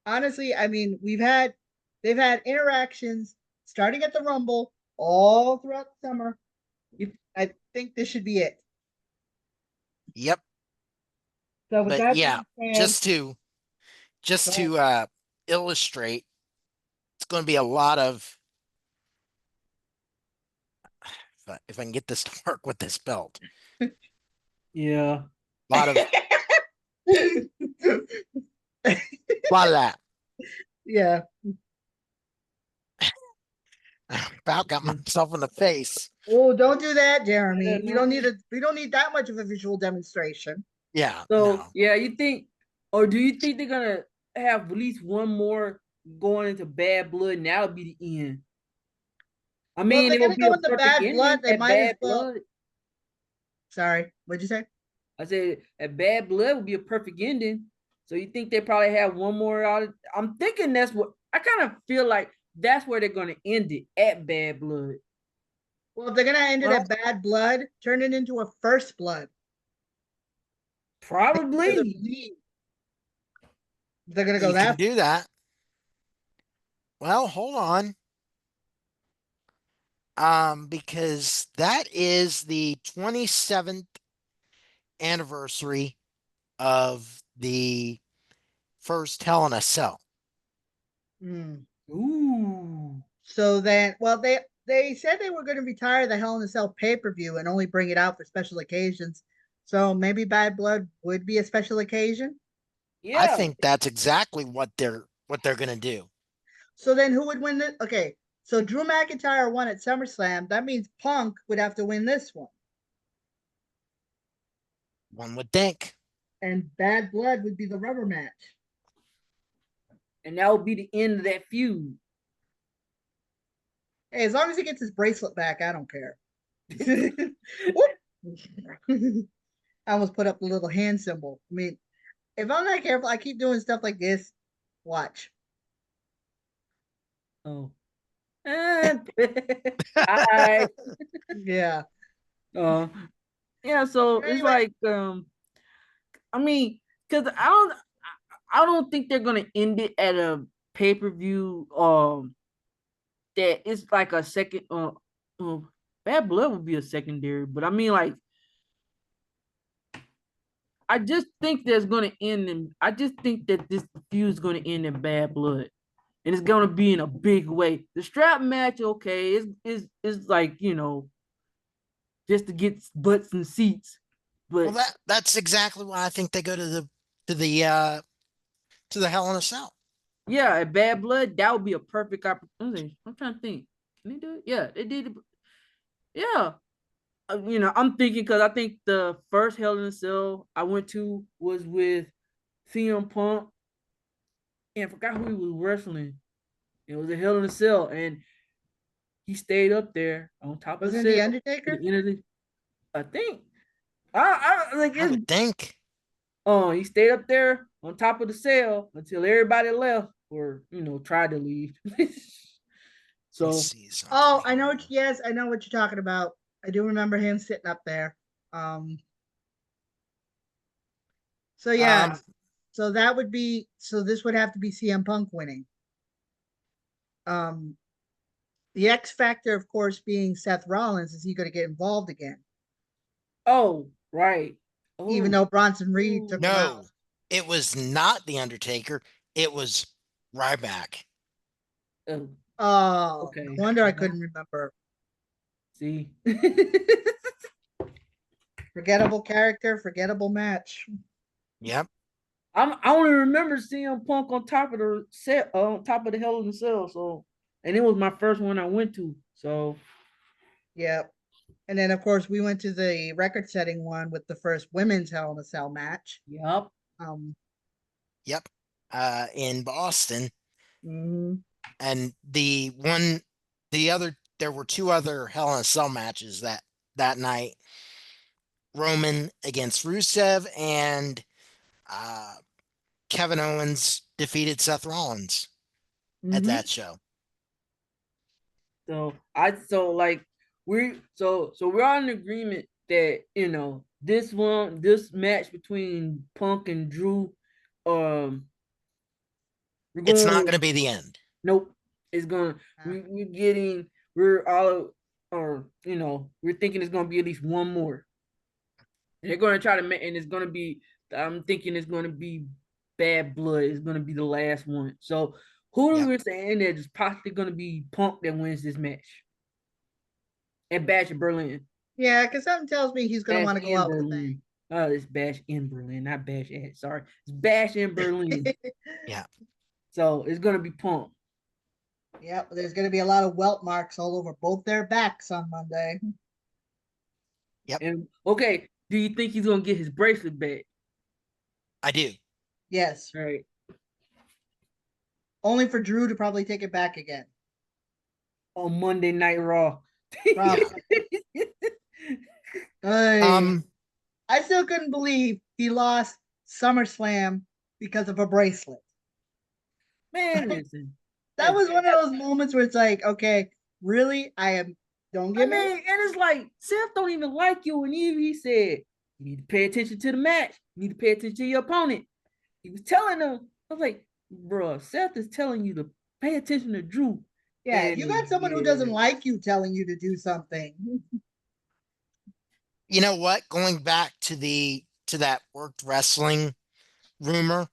[SPEAKER 1] honestly, I mean, they've had interactions starting at the Rumble all throughout the summer. I think this should be it.
[SPEAKER 3] Yep.
[SPEAKER 1] So with
[SPEAKER 3] But
[SPEAKER 1] that
[SPEAKER 3] yeah,
[SPEAKER 1] being said,
[SPEAKER 3] just to just
[SPEAKER 1] go
[SPEAKER 3] to illustrate, it's going to be a lot of if I can get this to work with this belt,
[SPEAKER 2] Yeah.
[SPEAKER 3] a lot of of that.
[SPEAKER 1] yeah.
[SPEAKER 3] I about got myself in the face.
[SPEAKER 1] Oh, don't do that, Jeremy.
[SPEAKER 2] Yeah, no.
[SPEAKER 1] We don't need that much of a visual demonstration.
[SPEAKER 3] Yeah.
[SPEAKER 2] So
[SPEAKER 3] No.
[SPEAKER 2] yeah, you think, or do you think they're gonna have at least one more going into Bad Blood, and that'll be the end? I
[SPEAKER 1] Well, if
[SPEAKER 2] mean,
[SPEAKER 1] they're
[SPEAKER 2] it will
[SPEAKER 1] gonna
[SPEAKER 2] be
[SPEAKER 1] go
[SPEAKER 2] a
[SPEAKER 1] into
[SPEAKER 2] perfect
[SPEAKER 1] bad blood,
[SPEAKER 2] ending
[SPEAKER 1] they
[SPEAKER 2] at
[SPEAKER 1] might as
[SPEAKER 2] Bad
[SPEAKER 1] well.
[SPEAKER 2] Blood.
[SPEAKER 1] Sorry, what'd you say?
[SPEAKER 2] I said at Bad Blood would be a perfect ending. So you think they probably have one more out of, I'm thinking that's what I kind of feel like that's where they're gonna end it at Bad Blood.
[SPEAKER 1] Well, if they're gonna end it
[SPEAKER 3] Well-
[SPEAKER 1] at bad blood, turn it into a first blood.
[SPEAKER 2] Probably.
[SPEAKER 1] They're gonna go
[SPEAKER 3] You can
[SPEAKER 1] that.
[SPEAKER 3] do that. Well, hold on. Because that is the 27th anniversary of the first Hell in a Cell.
[SPEAKER 1] Mm.
[SPEAKER 2] Ooh.
[SPEAKER 1] So then, well, they said they were going to retire the Hell in a Cell pay per view and only bring it out for special occasions. So maybe Bad Blood would be a special occasion.
[SPEAKER 2] Yeah.
[SPEAKER 3] I think that's exactly what they're gonna do.
[SPEAKER 1] So then, who would win this? Okay, so Drew McIntyre won at SummerSlam. That means Punk would have to win this one,
[SPEAKER 3] One would think.
[SPEAKER 1] and Bad Blood would be the rubber match.
[SPEAKER 2] And that would be the end of that feud.
[SPEAKER 1] Hey, as long as he gets his bracelet back, I don't care. I almost put up the little hand symbol. I mean, if I'm not careful, I keep doing stuff like this. Watch.
[SPEAKER 2] Oh. Hi.
[SPEAKER 1] Yeah.
[SPEAKER 2] Uh, yeah, so it's
[SPEAKER 1] Anyway.
[SPEAKER 2] like I mean, because I don't think they're gonna end it at a pay-per-view that it's like a second Bad Blood would be a secondary, but I mean like I just think there's gonna end in I just think that this feud is gonna end in Bad Blood. And it's gonna be in a big way. The strap match, okay, is like, just to get butts and seats. But
[SPEAKER 3] Well, that's exactly why I think they go to the Hell in a Cell.
[SPEAKER 2] yeah, at Bad Blood, that would be a perfect opportunity. I'm trying to think. Can they do it? Yeah, they did it. Yeah. I'm thinking because I think the first Hell in a Cell I went to was with CM Punk and I forgot who he was wrestling. It was a Hell in a Cell, and he stayed up there on top of the
[SPEAKER 1] Wasn't
[SPEAKER 2] cell.
[SPEAKER 1] it The
[SPEAKER 2] To
[SPEAKER 1] Undertaker?
[SPEAKER 2] the end of the, I think. I like
[SPEAKER 3] I
[SPEAKER 2] it's
[SPEAKER 3] would think.
[SPEAKER 2] he stayed up there on top of the cell until everybody left or tried to leave. So
[SPEAKER 3] Let's see something
[SPEAKER 1] Oh, I know.
[SPEAKER 3] here.
[SPEAKER 1] Yes, I know what you're talking about. I do remember him sitting up there. Um. So yeah. So that would be. So this would have to be CM Punk winning. Um. The X factor, of course, being Seth Rollins. Is he going to get involved again?
[SPEAKER 2] oh right.
[SPEAKER 1] Even
[SPEAKER 2] Oh,
[SPEAKER 1] though Bronson Reed took him out.
[SPEAKER 3] No, it was not the Undertaker. It was Ryback.
[SPEAKER 2] oh,
[SPEAKER 1] Oh,
[SPEAKER 2] okay.
[SPEAKER 1] no wonder I couldn't remember.
[SPEAKER 2] See.
[SPEAKER 1] Forgettable character, forgettable match.
[SPEAKER 3] Yep.
[SPEAKER 2] I only remember CM Punk on top of the set, on top of the Hell in the Cell. So, and it was my first one I went to. So,
[SPEAKER 1] Yep. And then, of course, we went to the record-setting one with the first women's Hell in a Cell match.
[SPEAKER 2] yep.
[SPEAKER 1] Um,
[SPEAKER 3] Yep. In Boston.
[SPEAKER 1] mhm.
[SPEAKER 3] And the other there were two other Hell in a Cell matches that night. Roman against Rusev, and Kevin Owens defeated Seth Rollins at
[SPEAKER 1] Mhm.
[SPEAKER 3] that show.
[SPEAKER 2] So we're all in agreement that this match between Punk and Drew, we're
[SPEAKER 3] It's
[SPEAKER 2] going
[SPEAKER 3] not
[SPEAKER 2] to
[SPEAKER 3] going to be the end.
[SPEAKER 2] nope. It's going we're all we're thinking it's gonna be at least one more. They're gonna try to make, and it's gonna be. I'm thinking it's gonna be Bad Blood. It's gonna be the last one. So who are
[SPEAKER 3] Yep.
[SPEAKER 2] we saying that is possibly gonna be Punk that wins this match? And Bash in Berlin.
[SPEAKER 1] Yeah, because something tells me he's gonna
[SPEAKER 2] Bash
[SPEAKER 1] want to go
[SPEAKER 2] in
[SPEAKER 1] out with a bang.
[SPEAKER 2] Berlin. Oh, it's Bash in Berlin, not Bash at. Sorry, it's Bash in Berlin.
[SPEAKER 3] Yeah.
[SPEAKER 2] So it's gonna be Punk.
[SPEAKER 1] Yep, there's gonna be a lot of welt marks all over both their backs on Monday.
[SPEAKER 3] Yep.
[SPEAKER 2] And okay, do you think he's gonna get his bracelet back?
[SPEAKER 3] I do.
[SPEAKER 1] Yes,
[SPEAKER 2] All right.
[SPEAKER 1] only for Drew to probably take it back again.
[SPEAKER 2] On Monday Night Raw.
[SPEAKER 1] Probably. I still couldn't believe he lost SummerSlam because of a bracelet.
[SPEAKER 2] Man, listen.
[SPEAKER 1] That was one of those moments where it's like, okay, really? Don't get me.
[SPEAKER 2] And it's like Seth don't even like you, and he said you need to pay attention to the match. You need to pay attention to your opponent. He was telling them, I was like, bro, Seth is telling you to pay attention to Drew.
[SPEAKER 1] Yeah,
[SPEAKER 2] And
[SPEAKER 1] you got someone who doesn't like you telling you to do something.
[SPEAKER 3] You know what? Going back to that Worked Wrestling rumor,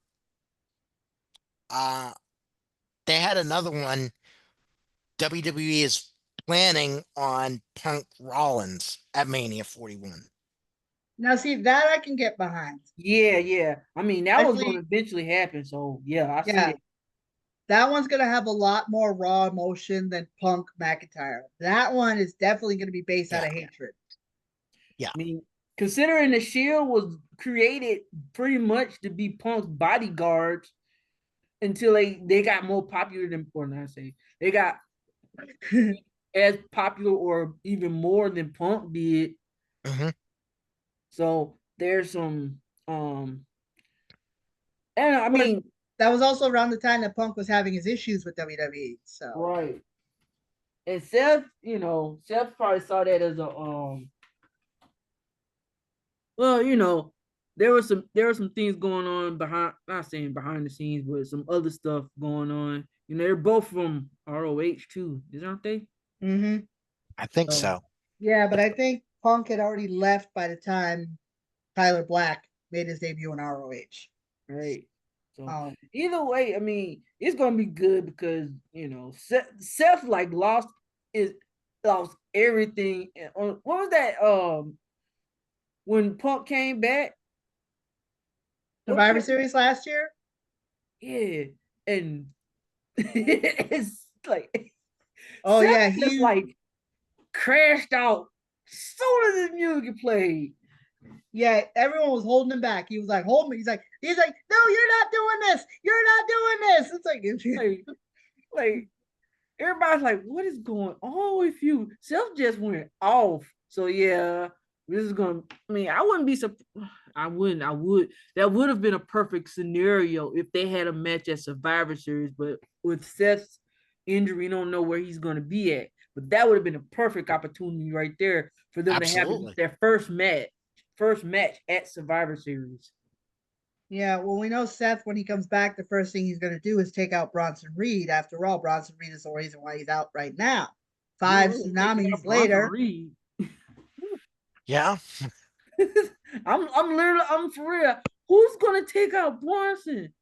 [SPEAKER 3] they had another one. WWE is planning on Punk Rollins at Mania 41.
[SPEAKER 1] Now, see, that I can get behind.
[SPEAKER 2] Yeah. I mean, that was going to eventually happen. So, I see it.
[SPEAKER 1] That one's going to have a lot more raw emotion than Punk McIntyre. That one is definitely going to be based out of hatred.
[SPEAKER 3] Yeah.
[SPEAKER 2] I mean, considering the Shield was created pretty much to be Punk's bodyguards until they got more popular than, or not say, they got as popular or even more than Punk did.
[SPEAKER 3] Mm-hmm.
[SPEAKER 2] So there's some and I mean
[SPEAKER 1] that was also around the time that Punk was having his issues with WWE. So
[SPEAKER 2] right. And Seth probably saw that as a well, there were some things going on behind, not saying behind the scenes, but some other stuff going on. They're both from ROH too, aren't they?
[SPEAKER 1] Mm-hmm.
[SPEAKER 3] I think so.
[SPEAKER 1] Yeah, but I think Punk had already left by the time Tyler Black made his debut in ROH.
[SPEAKER 2] Right. So either way, I mean, it's gonna be good because Seth like lost everything. What was that? When Punk came back,
[SPEAKER 1] Survivor Series last year.
[SPEAKER 2] Yeah, and it's like,
[SPEAKER 1] Seth
[SPEAKER 2] he just like crashed out as soon as his music played.
[SPEAKER 1] Yeah, everyone was holding him back. He was like, hold me. He's like, no, you're not doing this. You're not doing this. It's
[SPEAKER 2] like everybody's like, what is going on with you? Seth just went off. So yeah, this is gonna. I mean, I wouldn't be surprised. I would. That would have been a perfect scenario if they had a match at Survivor Series, but with Seth's injury, we don't know where he's gonna be at. But that would have been a perfect opportunity right there for them to have their first match at Survivor Series.
[SPEAKER 1] Yeah, well, we know Seth, when he comes back, the first thing he's going to do is take out Bronson Reed. After all, Bronson Reed is the reason why he's out right now. 5 tsunamis later.
[SPEAKER 3] Yeah.
[SPEAKER 2] I'm for real. Who's going to take out Bronson?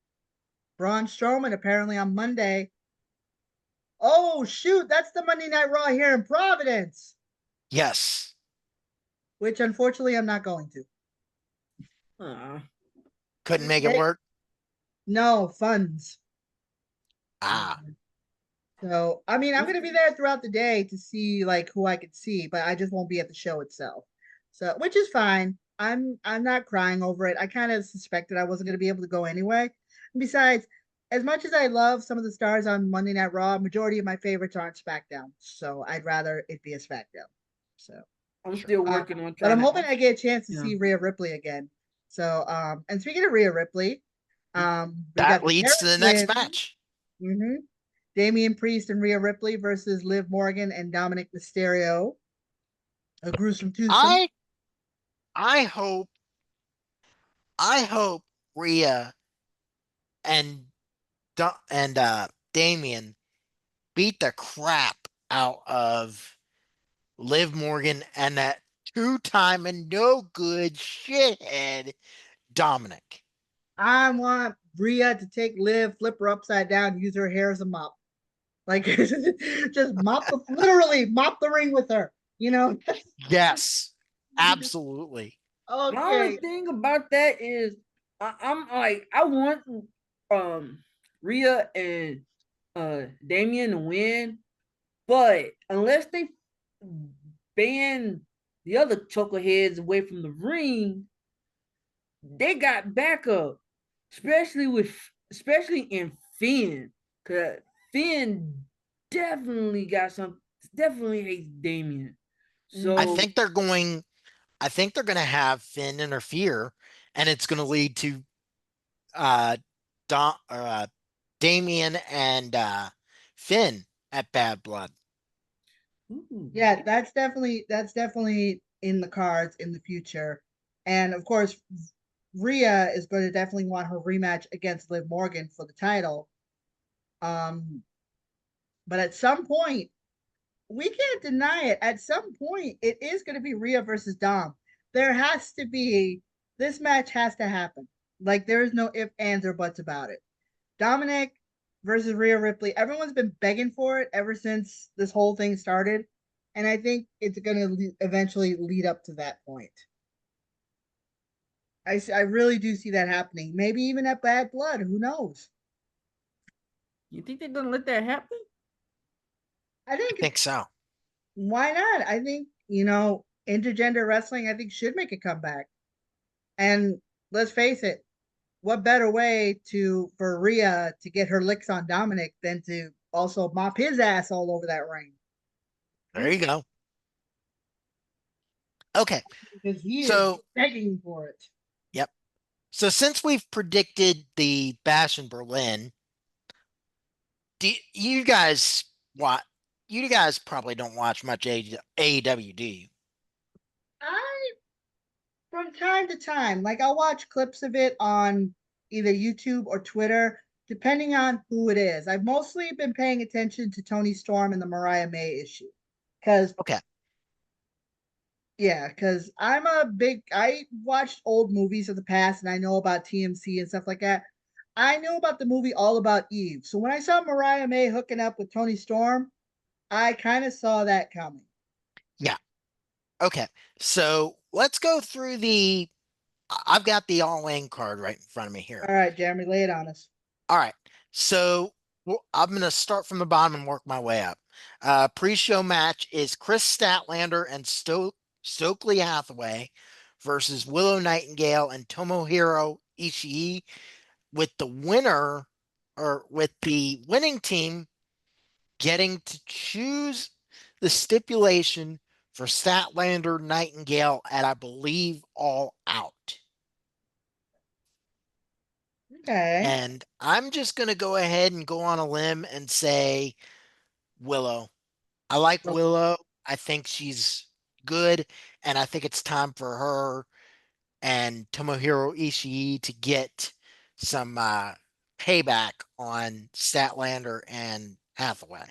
[SPEAKER 1] Braun Strowman, apparently on Monday. Oh, shoot. That's the Monday Night Raw here in Providence.
[SPEAKER 3] Yes.
[SPEAKER 1] Which, unfortunately, I'm not going
[SPEAKER 3] to. Couldn't make it work?
[SPEAKER 1] No, funds.
[SPEAKER 3] So,
[SPEAKER 1] I mean, I'm going to be there throughout the day to see like who I could see, but I just won't be at the show itself. So, which is fine. I'm not crying over it. I kind of suspected I wasn't going to be able to go anyway. And besides, as much as I love some of the stars on Monday Night Raw, majority of my favorites are on SmackDown. So I'd rather it be a SmackDown. So,
[SPEAKER 2] I'm still
[SPEAKER 1] uh,
[SPEAKER 2] working on
[SPEAKER 1] but
[SPEAKER 2] trying
[SPEAKER 1] I'm
[SPEAKER 2] to.
[SPEAKER 1] hoping I get a chance to
[SPEAKER 2] Yeah.
[SPEAKER 1] see Rhea Ripley again. So, and speaking of Rhea Ripley, we
[SPEAKER 3] That
[SPEAKER 1] got the
[SPEAKER 3] leads to
[SPEAKER 1] Terror
[SPEAKER 3] the next
[SPEAKER 1] Twins.
[SPEAKER 3] match.
[SPEAKER 1] Mm-hmm. Damian Priest and Rhea Ripley versus Liv Morgan and Dominic Mysterio. A gruesome twosome.
[SPEAKER 3] I hope I hope Rhea and Damien beat the crap out of Liv Morgan and that two-time and no good shithead Dominic.
[SPEAKER 1] I want Rhea to take Liv, flip her upside down, use her hair as a mop. Like just literally mop the ring with her. You know?
[SPEAKER 3] Yes, absolutely.
[SPEAKER 2] The only
[SPEAKER 1] Okay.
[SPEAKER 2] thing about that is I'm like I want Rhea and Damien to win, but unless they ban the other chuckleheads away from the ring, they got backup, especially in Finn, cause Finn definitely hates Damien.
[SPEAKER 3] I
[SPEAKER 2] So
[SPEAKER 3] think they're going I think they're going to have Finn interfere and it's going to lead to uh Dom, Damien and Finn at Bad Blood.
[SPEAKER 1] Yeah, that's definitely in the cards in the future. And of course, Rhea is going to definitely want her rematch against Liv Morgan for the title. Um, but at some point, we can't deny it. At some point, it is going to be Rhea versus Dom. There has to be this match has to happen. Like there is no if, ands, or buts about it. Dominic versus Rhea Ripley. Everyone's been begging for it ever since this whole thing started, and I think it's going to eventually lead up to that point. I really do see that happening. Maybe even at Bad Blood. Who knows?
[SPEAKER 2] you think they're gonna let that happen?
[SPEAKER 1] I
[SPEAKER 3] I
[SPEAKER 1] think
[SPEAKER 3] think so.
[SPEAKER 1] why not? I think intergender wrestling. I think should make a comeback. And let's face it, what better way to for Rhea to get her licks on Dominic than to also mop his ass all over that ring?
[SPEAKER 3] There you go. Okay.
[SPEAKER 1] Because he is
[SPEAKER 3] So,
[SPEAKER 1] begging for it.
[SPEAKER 3] yep. So since we've predicted the Bash in Berlin, do you guys what? You guys probably don't watch much AEW, do you?
[SPEAKER 1] I from time to time, like I'll watch clips of it on either YouTube or Twitter, depending on who it is. I've mostly been paying attention to Tony Storm and the Mariah May issue. Cause
[SPEAKER 3] Okay.
[SPEAKER 1] yeah, because I watched old movies of the past and I know about TMC and stuff like that. I knew about the movie All About Eve. So when I saw Mariah May hooking up with Tony Storm, I kind of saw that coming.
[SPEAKER 3] Yeah. Okay. So let's go through I've got the all in card right in front of me here.
[SPEAKER 1] All right, Jeremy, lay it on us.
[SPEAKER 3] All right. So I'm going to start from the bottom and work my way up. Pre-show match is Chris Statlander and Stokely Hathaway versus Willow Nightingale and Tomohiro Ishii, with the winner or with the winning team getting to choose the stipulation for Statlander Nightingale at, I believe, All Out.
[SPEAKER 1] Okay.
[SPEAKER 3] And I'm just going to go ahead and go on a limb and say Willow. I like
[SPEAKER 1] So,
[SPEAKER 3] Willow. I think she's good. And I think it's time for her and Tomohiro Ishii to get some payback on Statlander and Hathaway.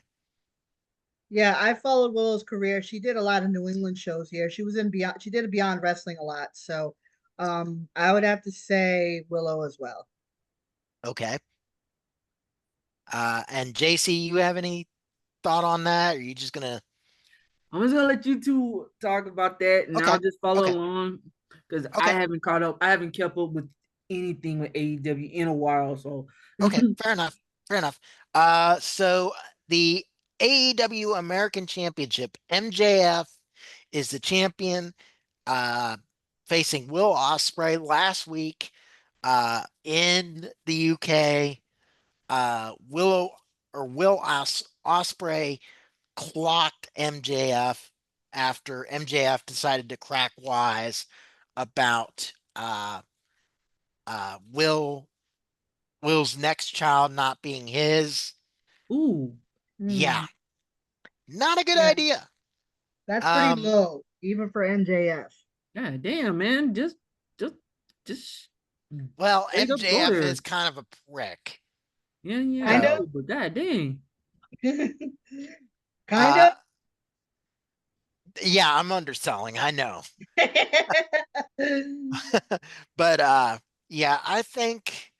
[SPEAKER 1] yeah, I followed Willow's career. She did a lot of New England shows here. She did a Beyond Wrestling a lot. So I would have to say Willow as well.
[SPEAKER 3] Okay. And JC, you have any thought on that? Or are you just gonna
[SPEAKER 2] I'm just gonna let you two talk about that, and
[SPEAKER 3] Okay.
[SPEAKER 2] I'll just follow
[SPEAKER 3] Okay.
[SPEAKER 2] along because I
[SPEAKER 3] Okay.
[SPEAKER 2] haven't caught up. I haven't kept up with anything with AEW in a while. So
[SPEAKER 3] Okay. Fair enough. Fair enough. So the AEW American Championship, MJF is the champion, facing Will Ospreay last week in the UK. Will Ospreay clocked MJF after MJF decided to crack wise about Will's next child not being his.
[SPEAKER 2] Ooh,
[SPEAKER 3] Yeah,
[SPEAKER 1] Mm,
[SPEAKER 3] not a good
[SPEAKER 1] yeah,
[SPEAKER 3] idea.
[SPEAKER 1] that's pretty
[SPEAKER 3] Um,
[SPEAKER 1] low, even for MJF.
[SPEAKER 2] god damn, man. Just, just
[SPEAKER 3] well,
[SPEAKER 2] straight up go
[SPEAKER 3] MJF
[SPEAKER 2] there.
[SPEAKER 3] is kind of a prick.
[SPEAKER 2] Yeah, yeah, I
[SPEAKER 1] Kind
[SPEAKER 3] So,
[SPEAKER 2] know, but god dang.
[SPEAKER 1] of. Kind
[SPEAKER 3] uh,
[SPEAKER 1] of.
[SPEAKER 3] yeah, I'm underselling, I know. But yeah, I think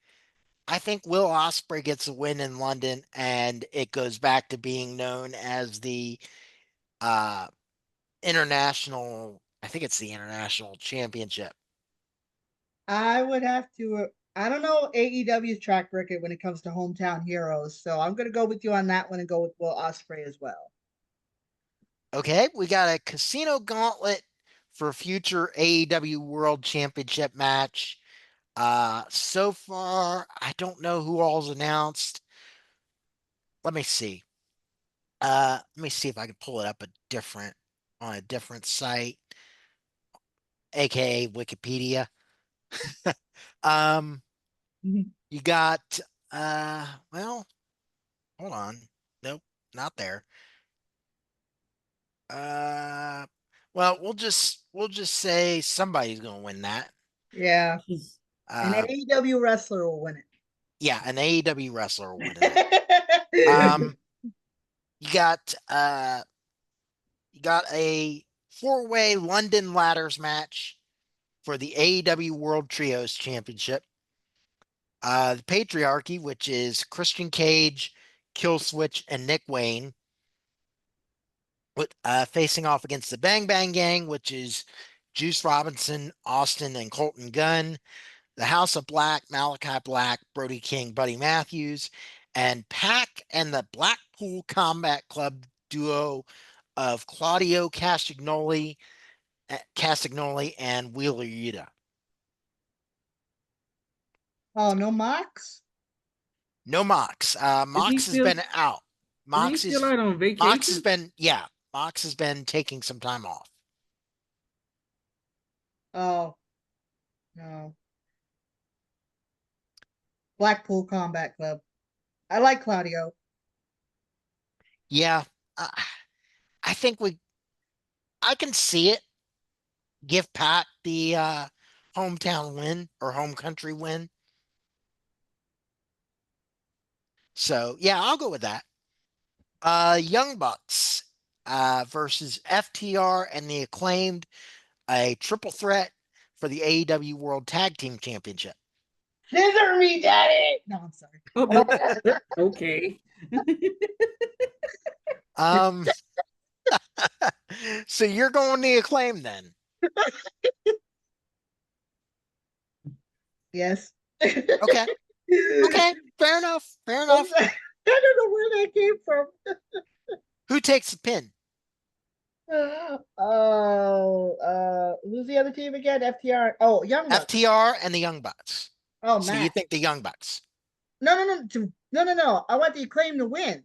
[SPEAKER 3] Will Ospreay gets a win in London and it goes back to being known as the uh I think it's the international championship.
[SPEAKER 1] I would have to. I don't know AEW's track record when it comes to hometown heroes, so I'm gonna go with you on that one and go with Will Ospreay as well.
[SPEAKER 3] Okay, we got a casino gauntlet for a future AEW World Championship match. So far, I don't know who all's announced. Let me see. Let me see if I can pull it up on a different site, aka Wikipedia. Um, you got well, hold on. Nope, not there. Uh, well, we'll just say somebody's gonna win that.
[SPEAKER 1] Yeah, an
[SPEAKER 3] Uh,
[SPEAKER 1] AEW wrestler will win
[SPEAKER 3] yeah, an AEW wrestler winning it.
[SPEAKER 1] it.
[SPEAKER 3] You got a four-way London ladders match for the AEW World Trios Championship. The Patriarchy, which is Christian Cage, Killswitch, and Nick Wayne, with facing off against the Bang Bang Gang, which is Juice Robinson, Austin, and Colton Gunn. The House of Black, Malachi Black, Brody King, Buddy Matthews, and Pac and the Blackpool Combat Club duo of Claudio Castagnoli and Wheeler Yuta.
[SPEAKER 1] Oh, no Mox?
[SPEAKER 3] No Mox.
[SPEAKER 2] Is he
[SPEAKER 3] Mox has
[SPEAKER 2] still
[SPEAKER 3] been out.
[SPEAKER 2] is he
[SPEAKER 3] Mox
[SPEAKER 2] still
[SPEAKER 3] is
[SPEAKER 2] out on
[SPEAKER 3] Mox has
[SPEAKER 2] vacation?
[SPEAKER 3] been yeah. Mox has been taking some time off.
[SPEAKER 1] Oh, no. Blackpool Combat Club. I like Claudio.
[SPEAKER 3] Yeah, uh, I think I can see it. Give Pat the hometown win or home country win. So yeah, I'll go with that. Young Bucks versus FTR and the Acclaimed, a triple threat for the AEW World Tag Team Championship.
[SPEAKER 1] Scissor me, daddy! No, I'm sorry.
[SPEAKER 2] Oh, okay.
[SPEAKER 3] Um, so you're going the Acclaimed then?
[SPEAKER 1] Yes.
[SPEAKER 3] Okay, okay, fair enough, fair
[SPEAKER 1] I'm
[SPEAKER 3] enough.
[SPEAKER 1] sorry. I don't know where that came from.
[SPEAKER 3] Who takes the pin?
[SPEAKER 1] Oh, who's the other team again? FTR. Oh, Young Bucks.
[SPEAKER 3] FTR and the Young Bucks.
[SPEAKER 1] Oh,
[SPEAKER 3] So you
[SPEAKER 1] Matt.
[SPEAKER 3] think the Young Bucks?
[SPEAKER 1] No, no, no, no, no, no. I want the Acclaim to win.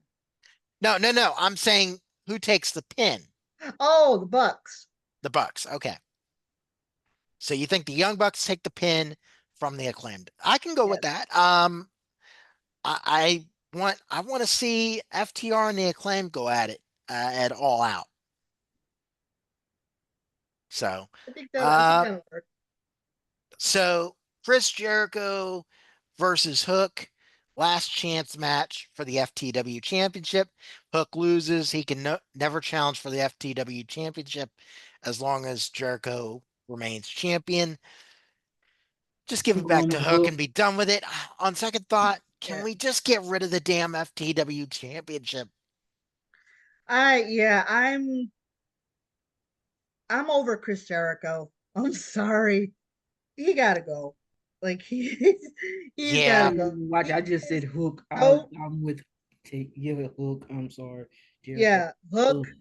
[SPEAKER 3] No, no, no. I'm saying who takes the pin?
[SPEAKER 1] Oh, the Bucks.
[SPEAKER 3] The Bucks. Okay. So you think the Young Bucks take the pin from the Acclaimed? I can go with
[SPEAKER 1] Yes.
[SPEAKER 3] that. I want to see FTR and the Acclaimed go at it at All Out. So,
[SPEAKER 1] I think
[SPEAKER 3] uh,
[SPEAKER 1] that'll work.
[SPEAKER 3] so Chris Jericho versus Hook, last chance match for the FTW Championship. Hook loses. He can never challenge for the FTW Championship as long as Jericho remains champion. Just give
[SPEAKER 2] I'm
[SPEAKER 3] it back
[SPEAKER 2] going
[SPEAKER 3] to
[SPEAKER 2] with
[SPEAKER 3] Hook
[SPEAKER 2] Hook.
[SPEAKER 3] and be done with it. On second thought, can
[SPEAKER 1] Yeah.
[SPEAKER 3] we just get rid of the damn FTW Championship?
[SPEAKER 1] Yeah, I'm over Chris Jericho. I'm sorry. He gotta go. Like he's gotta
[SPEAKER 3] Yeah,
[SPEAKER 1] go.
[SPEAKER 2] Watch, I just said Hook.
[SPEAKER 1] So
[SPEAKER 2] I'm with take yeah, Hook. I'm sorry, Jericho.
[SPEAKER 1] yeah, Hook.
[SPEAKER 2] Ugh.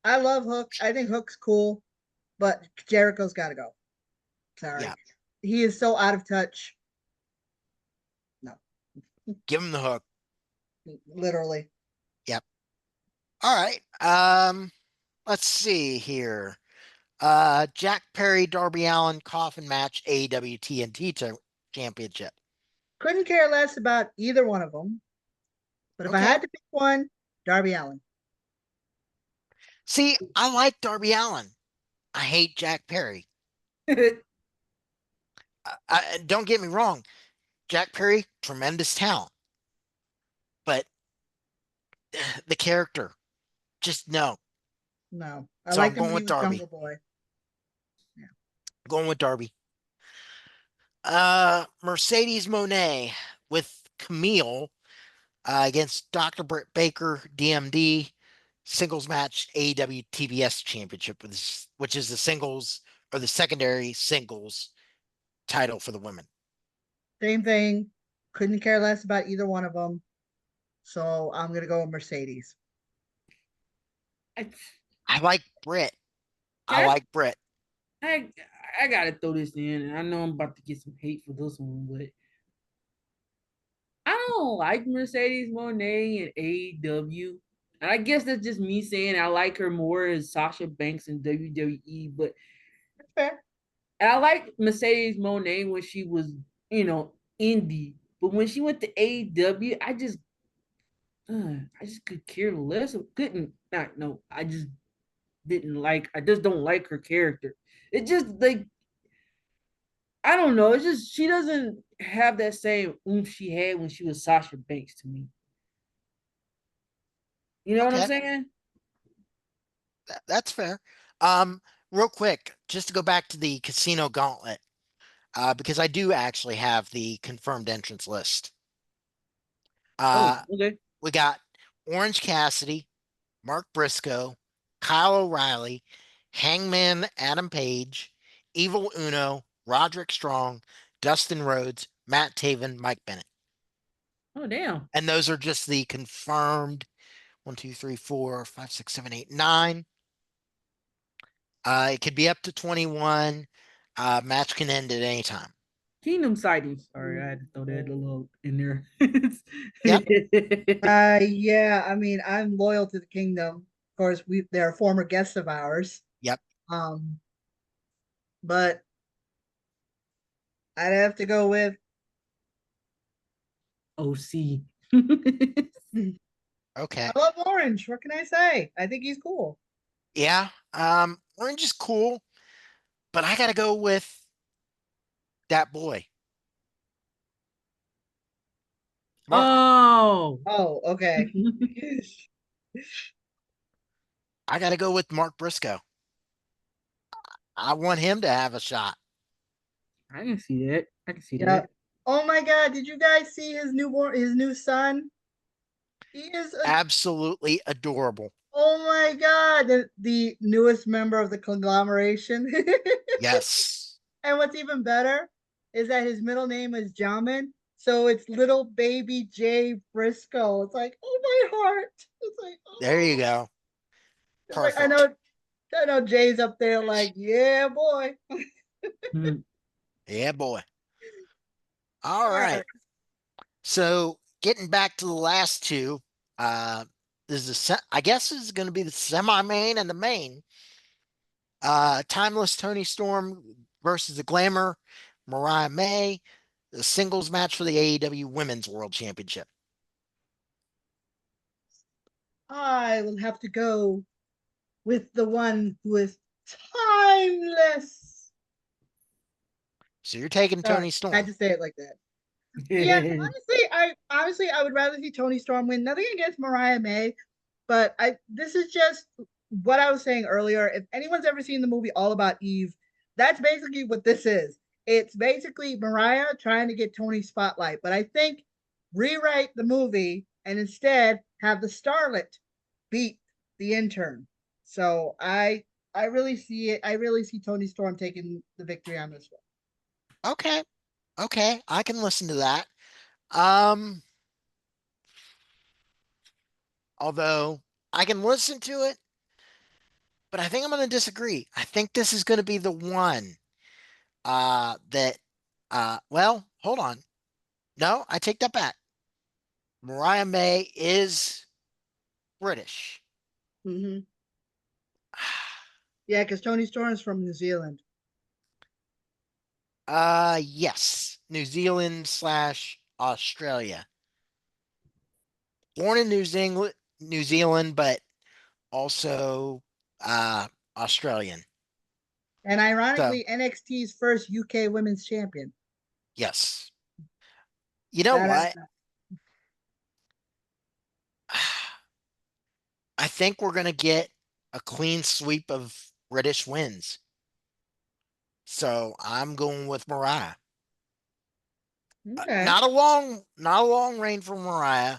[SPEAKER 1] I love Hook. I think Hook's cool, but Jericho's gotta go. Sorry.
[SPEAKER 3] yeah.
[SPEAKER 1] He is so out of touch. No.
[SPEAKER 3] Give him the Hook.
[SPEAKER 1] Literally.
[SPEAKER 3] Yep. All right. Let's see here. Jack Perry, Darby Allin coffin match, AEW TNT Championship.
[SPEAKER 1] Couldn't care less about either one of them. But if I
[SPEAKER 3] Okay.
[SPEAKER 1] had to pick one, Darby Allin.
[SPEAKER 3] See, I like Darby Allin. I hate Jack Perry. Don't get me wrong. Jack Perry, tremendous talent, but the character, just no.
[SPEAKER 1] No, I
[SPEAKER 3] So I'm
[SPEAKER 1] liked him
[SPEAKER 3] going
[SPEAKER 1] when he
[SPEAKER 3] with
[SPEAKER 1] was
[SPEAKER 3] Darby.
[SPEAKER 1] Jungle Boy. Yeah.
[SPEAKER 3] Going with Darby. Mercedes Monet with Camille against Dr. Britt Baker, DMD, singles match, AEW TBS Championship, which is the singles or the secondary singles title for the women.
[SPEAKER 1] Same thing. Couldn't care less about either one of them. So I'm gonna go with Mercedes.
[SPEAKER 2] I,
[SPEAKER 3] I like Britt. I
[SPEAKER 2] I,
[SPEAKER 3] like Britt.
[SPEAKER 2] I I gotta throw this in, and I know I'm about to get some hate for this one, but I don't like Mercedes Monet in AEW. And I guess that's just me saying I like her more as Sasha Banks in WWE, but
[SPEAKER 1] That's fair.
[SPEAKER 2] and I like Mercedes Monet when she was, indie. But when she went to AEW, I just could care less. Couldn't not no. I just didn't like. I just don't like her character. It just like I don't know. It's just she doesn't have that same oomph she had when she was Sasha Banks to me. You know what I'm
[SPEAKER 3] Okay,
[SPEAKER 2] saying?
[SPEAKER 3] that's fair. Um, Real quick, just to go back to the Casino Gauntlet, because I do actually have the confirmed entrance list.
[SPEAKER 2] Oh,
[SPEAKER 3] Uh,
[SPEAKER 2] okay.
[SPEAKER 3] we got Orange Cassidy, Mark Briscoe, Kyle O'Reilly, Hangman Adam Page, Evil Uno, Roderick Strong, Dustin Rhodes, Matt Taven, Mike Bennett.
[SPEAKER 2] Oh, damn.
[SPEAKER 3] And those are just the confirmed 1, 2, 3, 4, 5, 6, 7, 8, 9. It could be up to 21. Match can end at any time.
[SPEAKER 2] Kingdom sightings. Sorry, I had to throw that a little in there.
[SPEAKER 3] Yep.
[SPEAKER 1] Yeah, I mean, I'm loyal to the kingdom. Of course, they're former guests of ours.
[SPEAKER 3] Yep.
[SPEAKER 1] Um, but I'd have to go with
[SPEAKER 2] OC.
[SPEAKER 3] Okay.
[SPEAKER 1] I love Orange. What can I say? I think he's cool.
[SPEAKER 3] Yeah. Orange is cool, but I gotta go with that boy, Mark.
[SPEAKER 2] Oh.
[SPEAKER 1] Oh, okay.
[SPEAKER 3] I gotta go with Mark Briscoe. I want him to have a shot.
[SPEAKER 2] I can see that. I can see
[SPEAKER 1] Yeah.
[SPEAKER 2] that.
[SPEAKER 1] Oh my God! Did you guys see his new son? He is a
[SPEAKER 3] Absolutely adorable.
[SPEAKER 1] oh my God! The newest member of the conglomeration.
[SPEAKER 3] Yes.
[SPEAKER 1] And what's even better is that his middle name is Jamin, so it's little baby Jay Briscoe. It's like, oh my heart. It's like,
[SPEAKER 3] There you
[SPEAKER 1] oh,
[SPEAKER 3] go.
[SPEAKER 1] it's like
[SPEAKER 3] Perfect.
[SPEAKER 1] I know Jay's up there, like, yeah, boy.
[SPEAKER 2] Hmm.
[SPEAKER 3] Yeah, boy. All
[SPEAKER 1] All right.
[SPEAKER 3] right. So getting back to the last two, uh, I guess this is going to be the semi-main and the main. Timeless Tony Storm versus the Glamour, Mariah May, the singles match for the AEW Women's World Championship.
[SPEAKER 1] I will have to go with the one who is timeless.
[SPEAKER 3] So you're taking
[SPEAKER 1] Sorry,
[SPEAKER 3] Tony
[SPEAKER 1] I had
[SPEAKER 3] Storm.
[SPEAKER 1] to say it like that. Yeah, honestly, I would rather see Tony Storm win. Nothing against Mariah May, but this is just what I was saying earlier. If anyone's ever seen the movie All About Eve, that's basically what this is. It's basically Mariah trying to get Tony spotlight, but I think rewrite the movie and instead have the starlet beat the intern. So I really see it. I really see Tony Storm taking the victory on this one.
[SPEAKER 3] Okay. Okay. I can listen to that. Um, Although I can listen to it, but I think I'm going to disagree. I think this is going to be the one that well, hold on. No, I take that back. Mariah May is British.
[SPEAKER 1] Hmm. Yeah, because Tony Storm's from New Zealand.
[SPEAKER 3] Yes, New Zealand / Australia. Born in New Zealand, but also Australian.
[SPEAKER 1] And
[SPEAKER 3] So
[SPEAKER 1] ironically, NXT's first UK women's champion.
[SPEAKER 3] yes. You know
[SPEAKER 1] That
[SPEAKER 3] what?
[SPEAKER 1] happened.
[SPEAKER 3] I think we're gonna get a clean sweep of British wins. So I'm going with Mariah.
[SPEAKER 1] Okay.
[SPEAKER 3] Not a long reign for Mariah,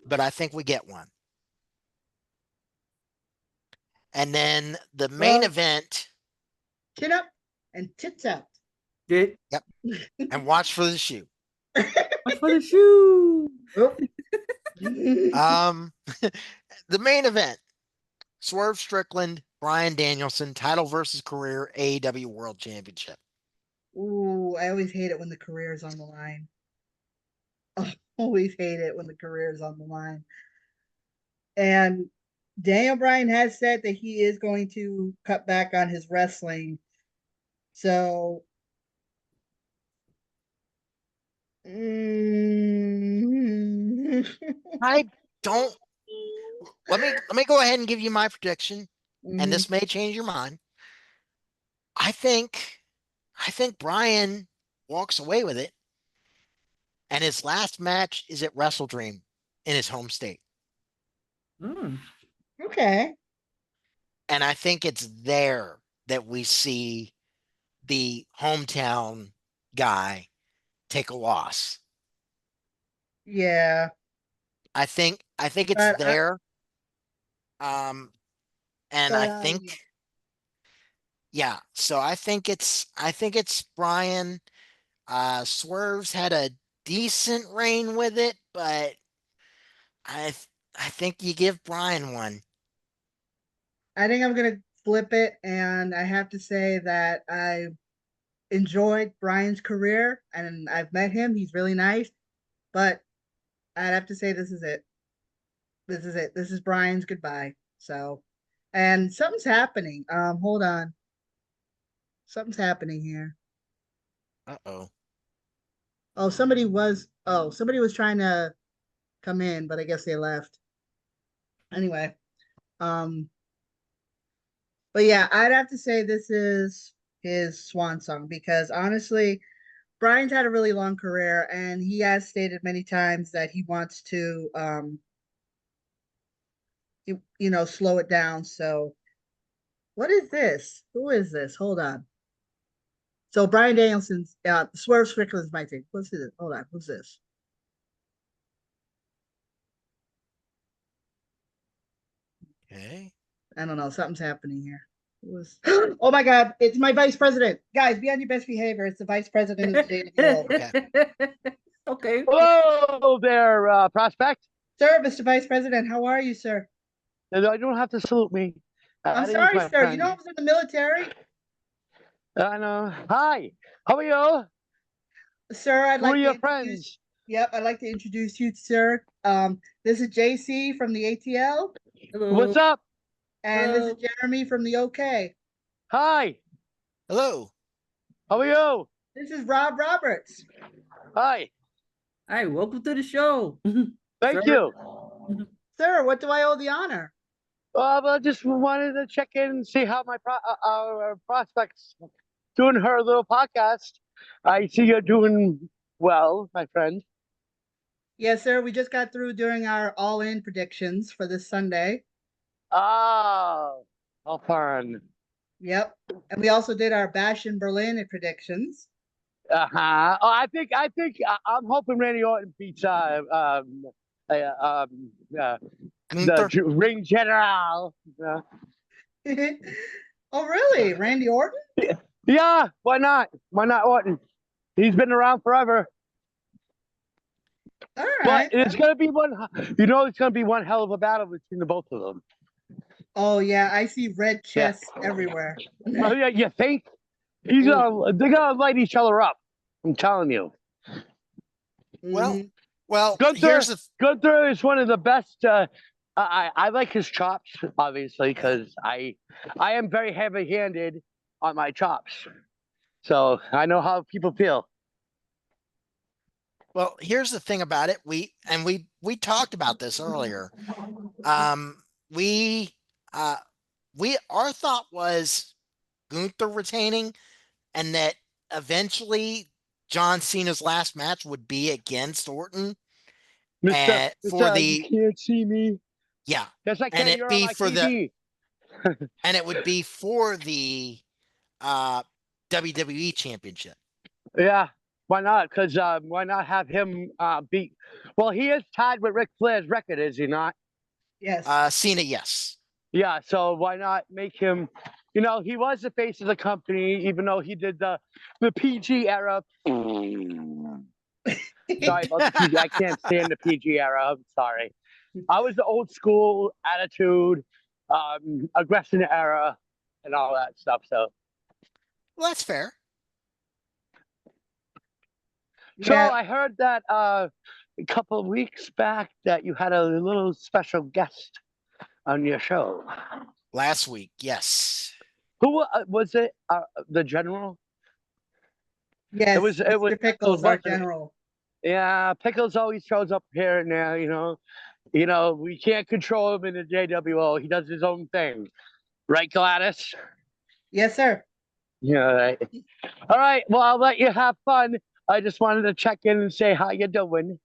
[SPEAKER 3] but I think we get one. And then the main
[SPEAKER 1] Well,
[SPEAKER 3] event,
[SPEAKER 1] chin up and tits out.
[SPEAKER 2] Did
[SPEAKER 3] yep, and watch for the shoe.
[SPEAKER 2] watch for the shoe.
[SPEAKER 1] Oh.
[SPEAKER 3] Um, the main event, Swerve Strickland, Bryan Danielson, title versus career AEW World Championship.
[SPEAKER 1] Ooh, I always hate it when the career is on the line. I always hate it when the career is on the line. And Daniel Bryan has said that he is going to cut back on his wrestling. So, mm,
[SPEAKER 3] I don't let me go ahead and give you my prediction, and
[SPEAKER 1] mhm.
[SPEAKER 3] this may change your mind. I think Bryan walks away with it, and his last match is at Wrestle Dream in his home state.
[SPEAKER 2] Mm.
[SPEAKER 1] Okay.
[SPEAKER 3] And I think it's there that we see the hometown guy take a loss.
[SPEAKER 1] Yeah.
[SPEAKER 3] I think it's
[SPEAKER 1] But I,
[SPEAKER 3] there. Um, and
[SPEAKER 1] but
[SPEAKER 3] I think, yeah, so I think it's Bryan. Swerve's had a decent reign with it, but I I think you give Bryan one.
[SPEAKER 1] I think I'm gonna flip it, and I have to say that I enjoyed Brian's career, and I've met him. He's really nice, but I'd have to say this is it. This is it. This is Brian's goodbye. So, and something's happening. Hold on. Something's happening here.
[SPEAKER 3] Uh-oh.
[SPEAKER 1] Somebody was trying to come in, but I guess they left. Anyway, um, but yeah, I'd have to say this is his swan song because honestly, Brian's had a really long career and he has stated many times that he wants to slow it down. So what is this? Who is this? Hold on. So Brian Danielson's Swerve Strickland's my team. What's this? Hold on. Who's this?
[SPEAKER 3] Okay.
[SPEAKER 1] I don't know. Something's happening here. Was oh my god, it's my vice president. Guys, be on your best behavior. It's the vice president of the JWO.
[SPEAKER 2] Okay.
[SPEAKER 5] Hello there, prospect.
[SPEAKER 1] Sir, Mr. Vice President, how are you, sir?
[SPEAKER 5] You don't have to salute me.
[SPEAKER 1] I'm
[SPEAKER 5] At ease,
[SPEAKER 1] sorry,
[SPEAKER 5] my
[SPEAKER 1] sir. You
[SPEAKER 5] friend.
[SPEAKER 1] know I was in the military?
[SPEAKER 5] I know. Hi. How are you?
[SPEAKER 1] Sir, I'd
[SPEAKER 5] Who are
[SPEAKER 1] like to
[SPEAKER 5] your
[SPEAKER 1] introduce
[SPEAKER 5] friends?
[SPEAKER 1] Yep, I'd like to introduce you, sir. This is JC from the ATL,
[SPEAKER 2] Hello.
[SPEAKER 5] What's up?
[SPEAKER 1] and this is
[SPEAKER 2] Hello.
[SPEAKER 1] Jeremy from the OK.
[SPEAKER 5] Hi.
[SPEAKER 3] Hello.
[SPEAKER 5] How are you?
[SPEAKER 1] This is Rob Roberts.
[SPEAKER 5] Hi.
[SPEAKER 2] Hi, welcome to the show.
[SPEAKER 5] Thank
[SPEAKER 2] Sir.
[SPEAKER 5] you.
[SPEAKER 1] Sir, what do I owe the honor?
[SPEAKER 5] I just wanted to check in and see how my our prospects doing her little podcast. I see you're doing well, my friend.
[SPEAKER 1] Yes, sir. We just got through doing our all-in predictions for this Sunday.
[SPEAKER 5] Ah, how fun.
[SPEAKER 1] Yep. And we also did our Bash in Berlin predictions.
[SPEAKER 5] Uh-huh. Oh, I'm hoping Randy Orton beats
[SPEAKER 3] Gunther.
[SPEAKER 5] the ring general.
[SPEAKER 1] Oh, really? Randy Orton?
[SPEAKER 5] Yeah, why not? Why not Orton? He's been around forever.
[SPEAKER 1] All
[SPEAKER 5] But
[SPEAKER 1] right.
[SPEAKER 5] it's gonna be it's gonna be one hell of a battle between the both of them.
[SPEAKER 1] Oh, yeah. I see red chests everywhere.
[SPEAKER 5] Oh yeah, you think? They're gonna light each other up. I'm telling you.
[SPEAKER 3] Well,
[SPEAKER 1] Mhm.
[SPEAKER 3] Well,
[SPEAKER 5] Gunther Gunther is one of the best. I like his chops, obviously, because I am very heavy-handed on my chops, so I know how people feel.
[SPEAKER 3] Well, here's the thing about it. We talked about this earlier. We our thought was Gunther retaining, and that eventually John Cena's last match would be against Orton.
[SPEAKER 5] Mister,
[SPEAKER 3] For
[SPEAKER 5] you
[SPEAKER 3] the
[SPEAKER 5] can't see me.
[SPEAKER 3] yeah,
[SPEAKER 5] Yes, I
[SPEAKER 3] and
[SPEAKER 5] can.
[SPEAKER 3] it
[SPEAKER 5] You're on
[SPEAKER 3] be
[SPEAKER 5] my
[SPEAKER 3] for
[SPEAKER 5] TV.
[SPEAKER 3] and it would be for the WWE Championship.
[SPEAKER 5] Yeah, why not? Because why not have him beat? Well, he is tied with Ric Flair's record, is he not?
[SPEAKER 1] Yes.
[SPEAKER 3] Cena, yes.
[SPEAKER 5] Yeah, so why not make him? You know, he was the face of the company, even though he did the PG era. Sorry about the PG. I can't stand the PG era. I'm sorry. I was the old school attitude, aggression era, and all that stuff. So,
[SPEAKER 3] Well, that's fair.
[SPEAKER 5] so
[SPEAKER 1] Yeah.
[SPEAKER 5] I heard that a couple of weeks back that you had a little special guest on your show.
[SPEAKER 3] Last week, yes.
[SPEAKER 5] Who was it? The general?
[SPEAKER 1] Yes.
[SPEAKER 5] It was
[SPEAKER 1] Mr. Pickles, our
[SPEAKER 5] wasn't it?
[SPEAKER 1] general.
[SPEAKER 5] Yeah, Pickles always shows up here and there. You know, we can't control him in the JWO. He does his own thing, right, Gladys?
[SPEAKER 1] Yes, sir.
[SPEAKER 5] Yeah. Right. All right. Well, I'll let you have fun. I just wanted to check in and say how you doing.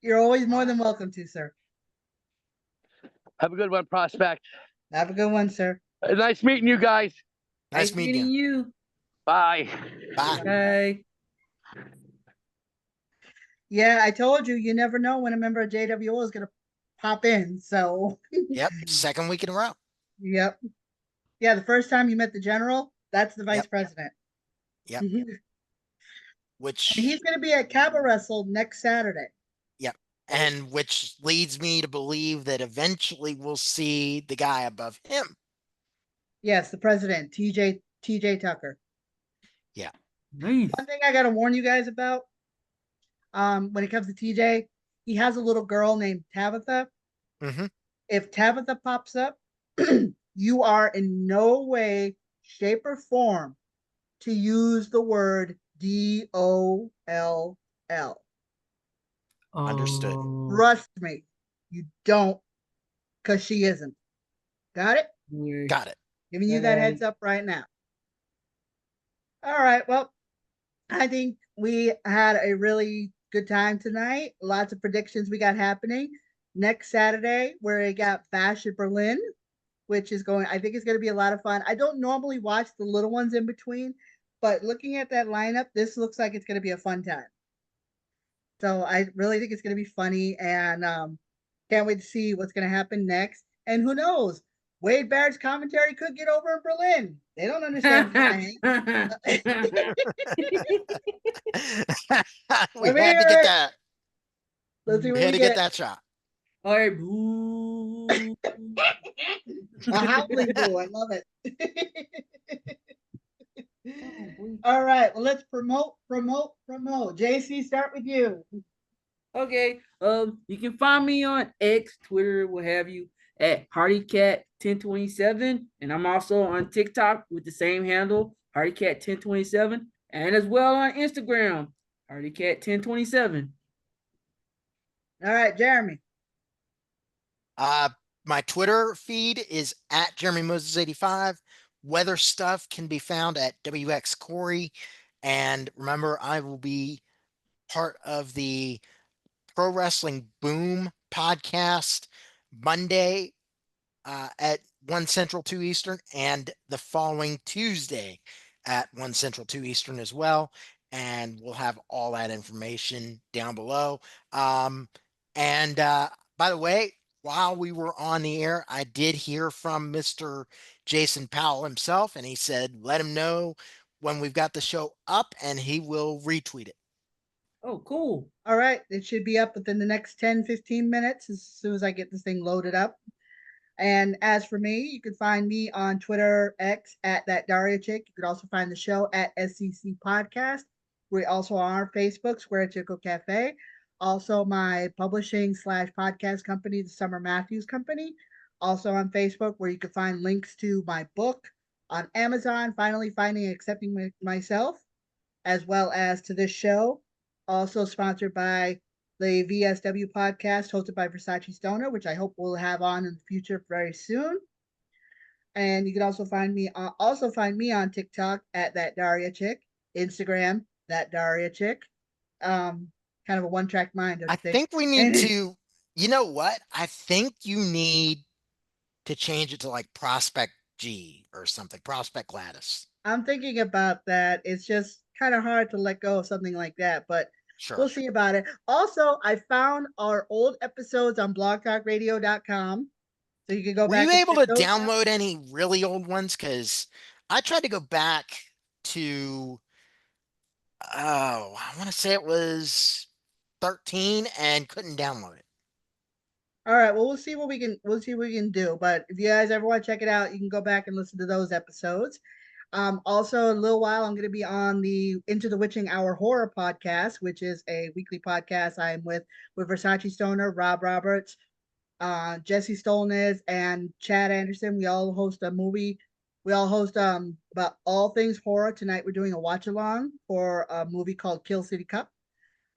[SPEAKER 1] You're always more than welcome to, sir.
[SPEAKER 5] Have a good one, Prospect.
[SPEAKER 1] Have a good one, sir.
[SPEAKER 5] Nice meeting you guys.
[SPEAKER 3] Nice meeting you.
[SPEAKER 2] you.
[SPEAKER 5] Bye.
[SPEAKER 3] Bye.
[SPEAKER 2] Bye.
[SPEAKER 1] Yeah, I told you, you never know when a member of JWO is going to pop in. So,
[SPEAKER 3] Yep, second week in a row.
[SPEAKER 1] yep. Yeah, the first time you met the general, that's the vice
[SPEAKER 3] Yep.
[SPEAKER 1] president.
[SPEAKER 3] Yep.
[SPEAKER 1] And
[SPEAKER 3] Which
[SPEAKER 1] he's going to be at Cabo Wrestle next Saturday.
[SPEAKER 3] Yep. And which leads me to believe that eventually we'll see the guy above him.
[SPEAKER 1] Yes, the president, TJ Tucker.
[SPEAKER 3] Yeah.
[SPEAKER 2] Nice.
[SPEAKER 1] One thing I got to warn you guys about, when it comes to TJ, he has a little girl named Tabitha.
[SPEAKER 3] Mm-hmm.
[SPEAKER 1] If Tabitha pops up, you are in no way, shape, or form to use the word DOLL.
[SPEAKER 3] Understood.
[SPEAKER 1] Trust me, you don't, because she isn't. Got it?
[SPEAKER 3] Got it.
[SPEAKER 1] Giving you that heads up right now. All right. Well, I think we had a really good time tonight. Lots of predictions we got happening. Next Saturday, where we got Bash at Berlin, which is going, I think it's going to be a lot of fun. I don't normally watch the little ones in between, but looking at that lineup, this looks like it's going to be a fun time. So I really think it's going to be funny, and can't wait to see what's going to happen next. And who knows? Wade Barrett's commentary could get over in Berlin. They don't understand flying.
[SPEAKER 3] We
[SPEAKER 1] Let me
[SPEAKER 3] had to
[SPEAKER 1] hear
[SPEAKER 3] get
[SPEAKER 1] it.
[SPEAKER 3] that.
[SPEAKER 1] Let's see
[SPEAKER 3] We
[SPEAKER 1] what
[SPEAKER 3] had
[SPEAKER 1] we
[SPEAKER 3] to
[SPEAKER 1] get.
[SPEAKER 3] get that shot.
[SPEAKER 2] All right, boo.
[SPEAKER 1] A howling boo. I love it. All right. Well, let's promote. JC, start with you.
[SPEAKER 2] Okay. You can find me on X, Twitter, what have you, at HardyCat1027, and I'm also on TikTok with the same handle, HardyCat1027, and as well on Instagram, HardyCat1027.
[SPEAKER 1] All right, Jeremy.
[SPEAKER 3] My Twitter feed is at Jeremy Moses 85. Weather stuff can be found at WX Corey. And remember, I will be part of the Pro Wrestling Boom podcast Monday at 1 Central 2 Eastern, and the following Tuesday at 1 Central 2 Eastern as well. And we'll have all that information down below. And by the way, while we were on the air, I did hear from Mr. Jason Powell himself, and he said, let him know when we've got the show up, and he will retweet it.
[SPEAKER 2] Oh, cool.
[SPEAKER 1] All right. It should be up within the next 10-15 minutes as soon as I get this thing loaded up. And as for me, you can find me on Twitter, X, at that Daria Chick. You can also find the show at SCC Podcast. We also are on Facebook, Square Chico Cafe. Also, my publishing / podcast company, the Summer Matthews Company. Also on Facebook, where you can find links to my book. On Amazon, Finally Finding and Accepting Myself, as well as to this show. Also sponsored by the VSW podcast, hosted by Versace Stoner, which I hope we'll have on in the future very soon. And you can also find me on TikTok at that Daria chick, Instagram that Daria chick. Kind of a one track mind, don't
[SPEAKER 3] I
[SPEAKER 1] you think?
[SPEAKER 3] think we need
[SPEAKER 1] And
[SPEAKER 3] to, you know what? I think you need to change it to like Prospect G or something, Prospect Gladys.
[SPEAKER 1] I'm thinking about that. It's just kind of hard to let go of something like that, but
[SPEAKER 3] Sure.
[SPEAKER 1] we'll see about it. Also, I found our old episodes on blogtalkradio.com. So you can go
[SPEAKER 3] Were
[SPEAKER 1] back
[SPEAKER 3] you
[SPEAKER 1] and
[SPEAKER 3] able
[SPEAKER 1] check
[SPEAKER 3] to
[SPEAKER 1] those out.
[SPEAKER 3] download any really old ones? Because I tried to go back to, oh, I want to say it was 13 and couldn't download it.
[SPEAKER 1] All right. Well, we'll see what we can do. But if you guys ever want to check it out, you can go back and listen to those episodes. Also, in a little while, I'm going to be on the Into the Witching Hour horror podcast, which is a weekly podcast I'm with Versace Stoner, Rob Roberts, Jesse Stolness, and Chad Anderson. We all host a movie. We all host about all things horror. Tonight we're doing a watch along for a movie called Kill City Cup.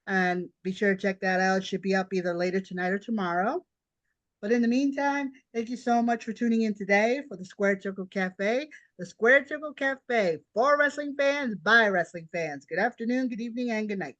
[SPEAKER 1] And be sure to check that out. It should be up either later tonight or tomorrow. But in the meantime, thank you so much for tuning in today for the Square Circle Cafe. The Square Circle Cafe for wrestling fans by wrestling fans. Good afternoon, good evening, and good night.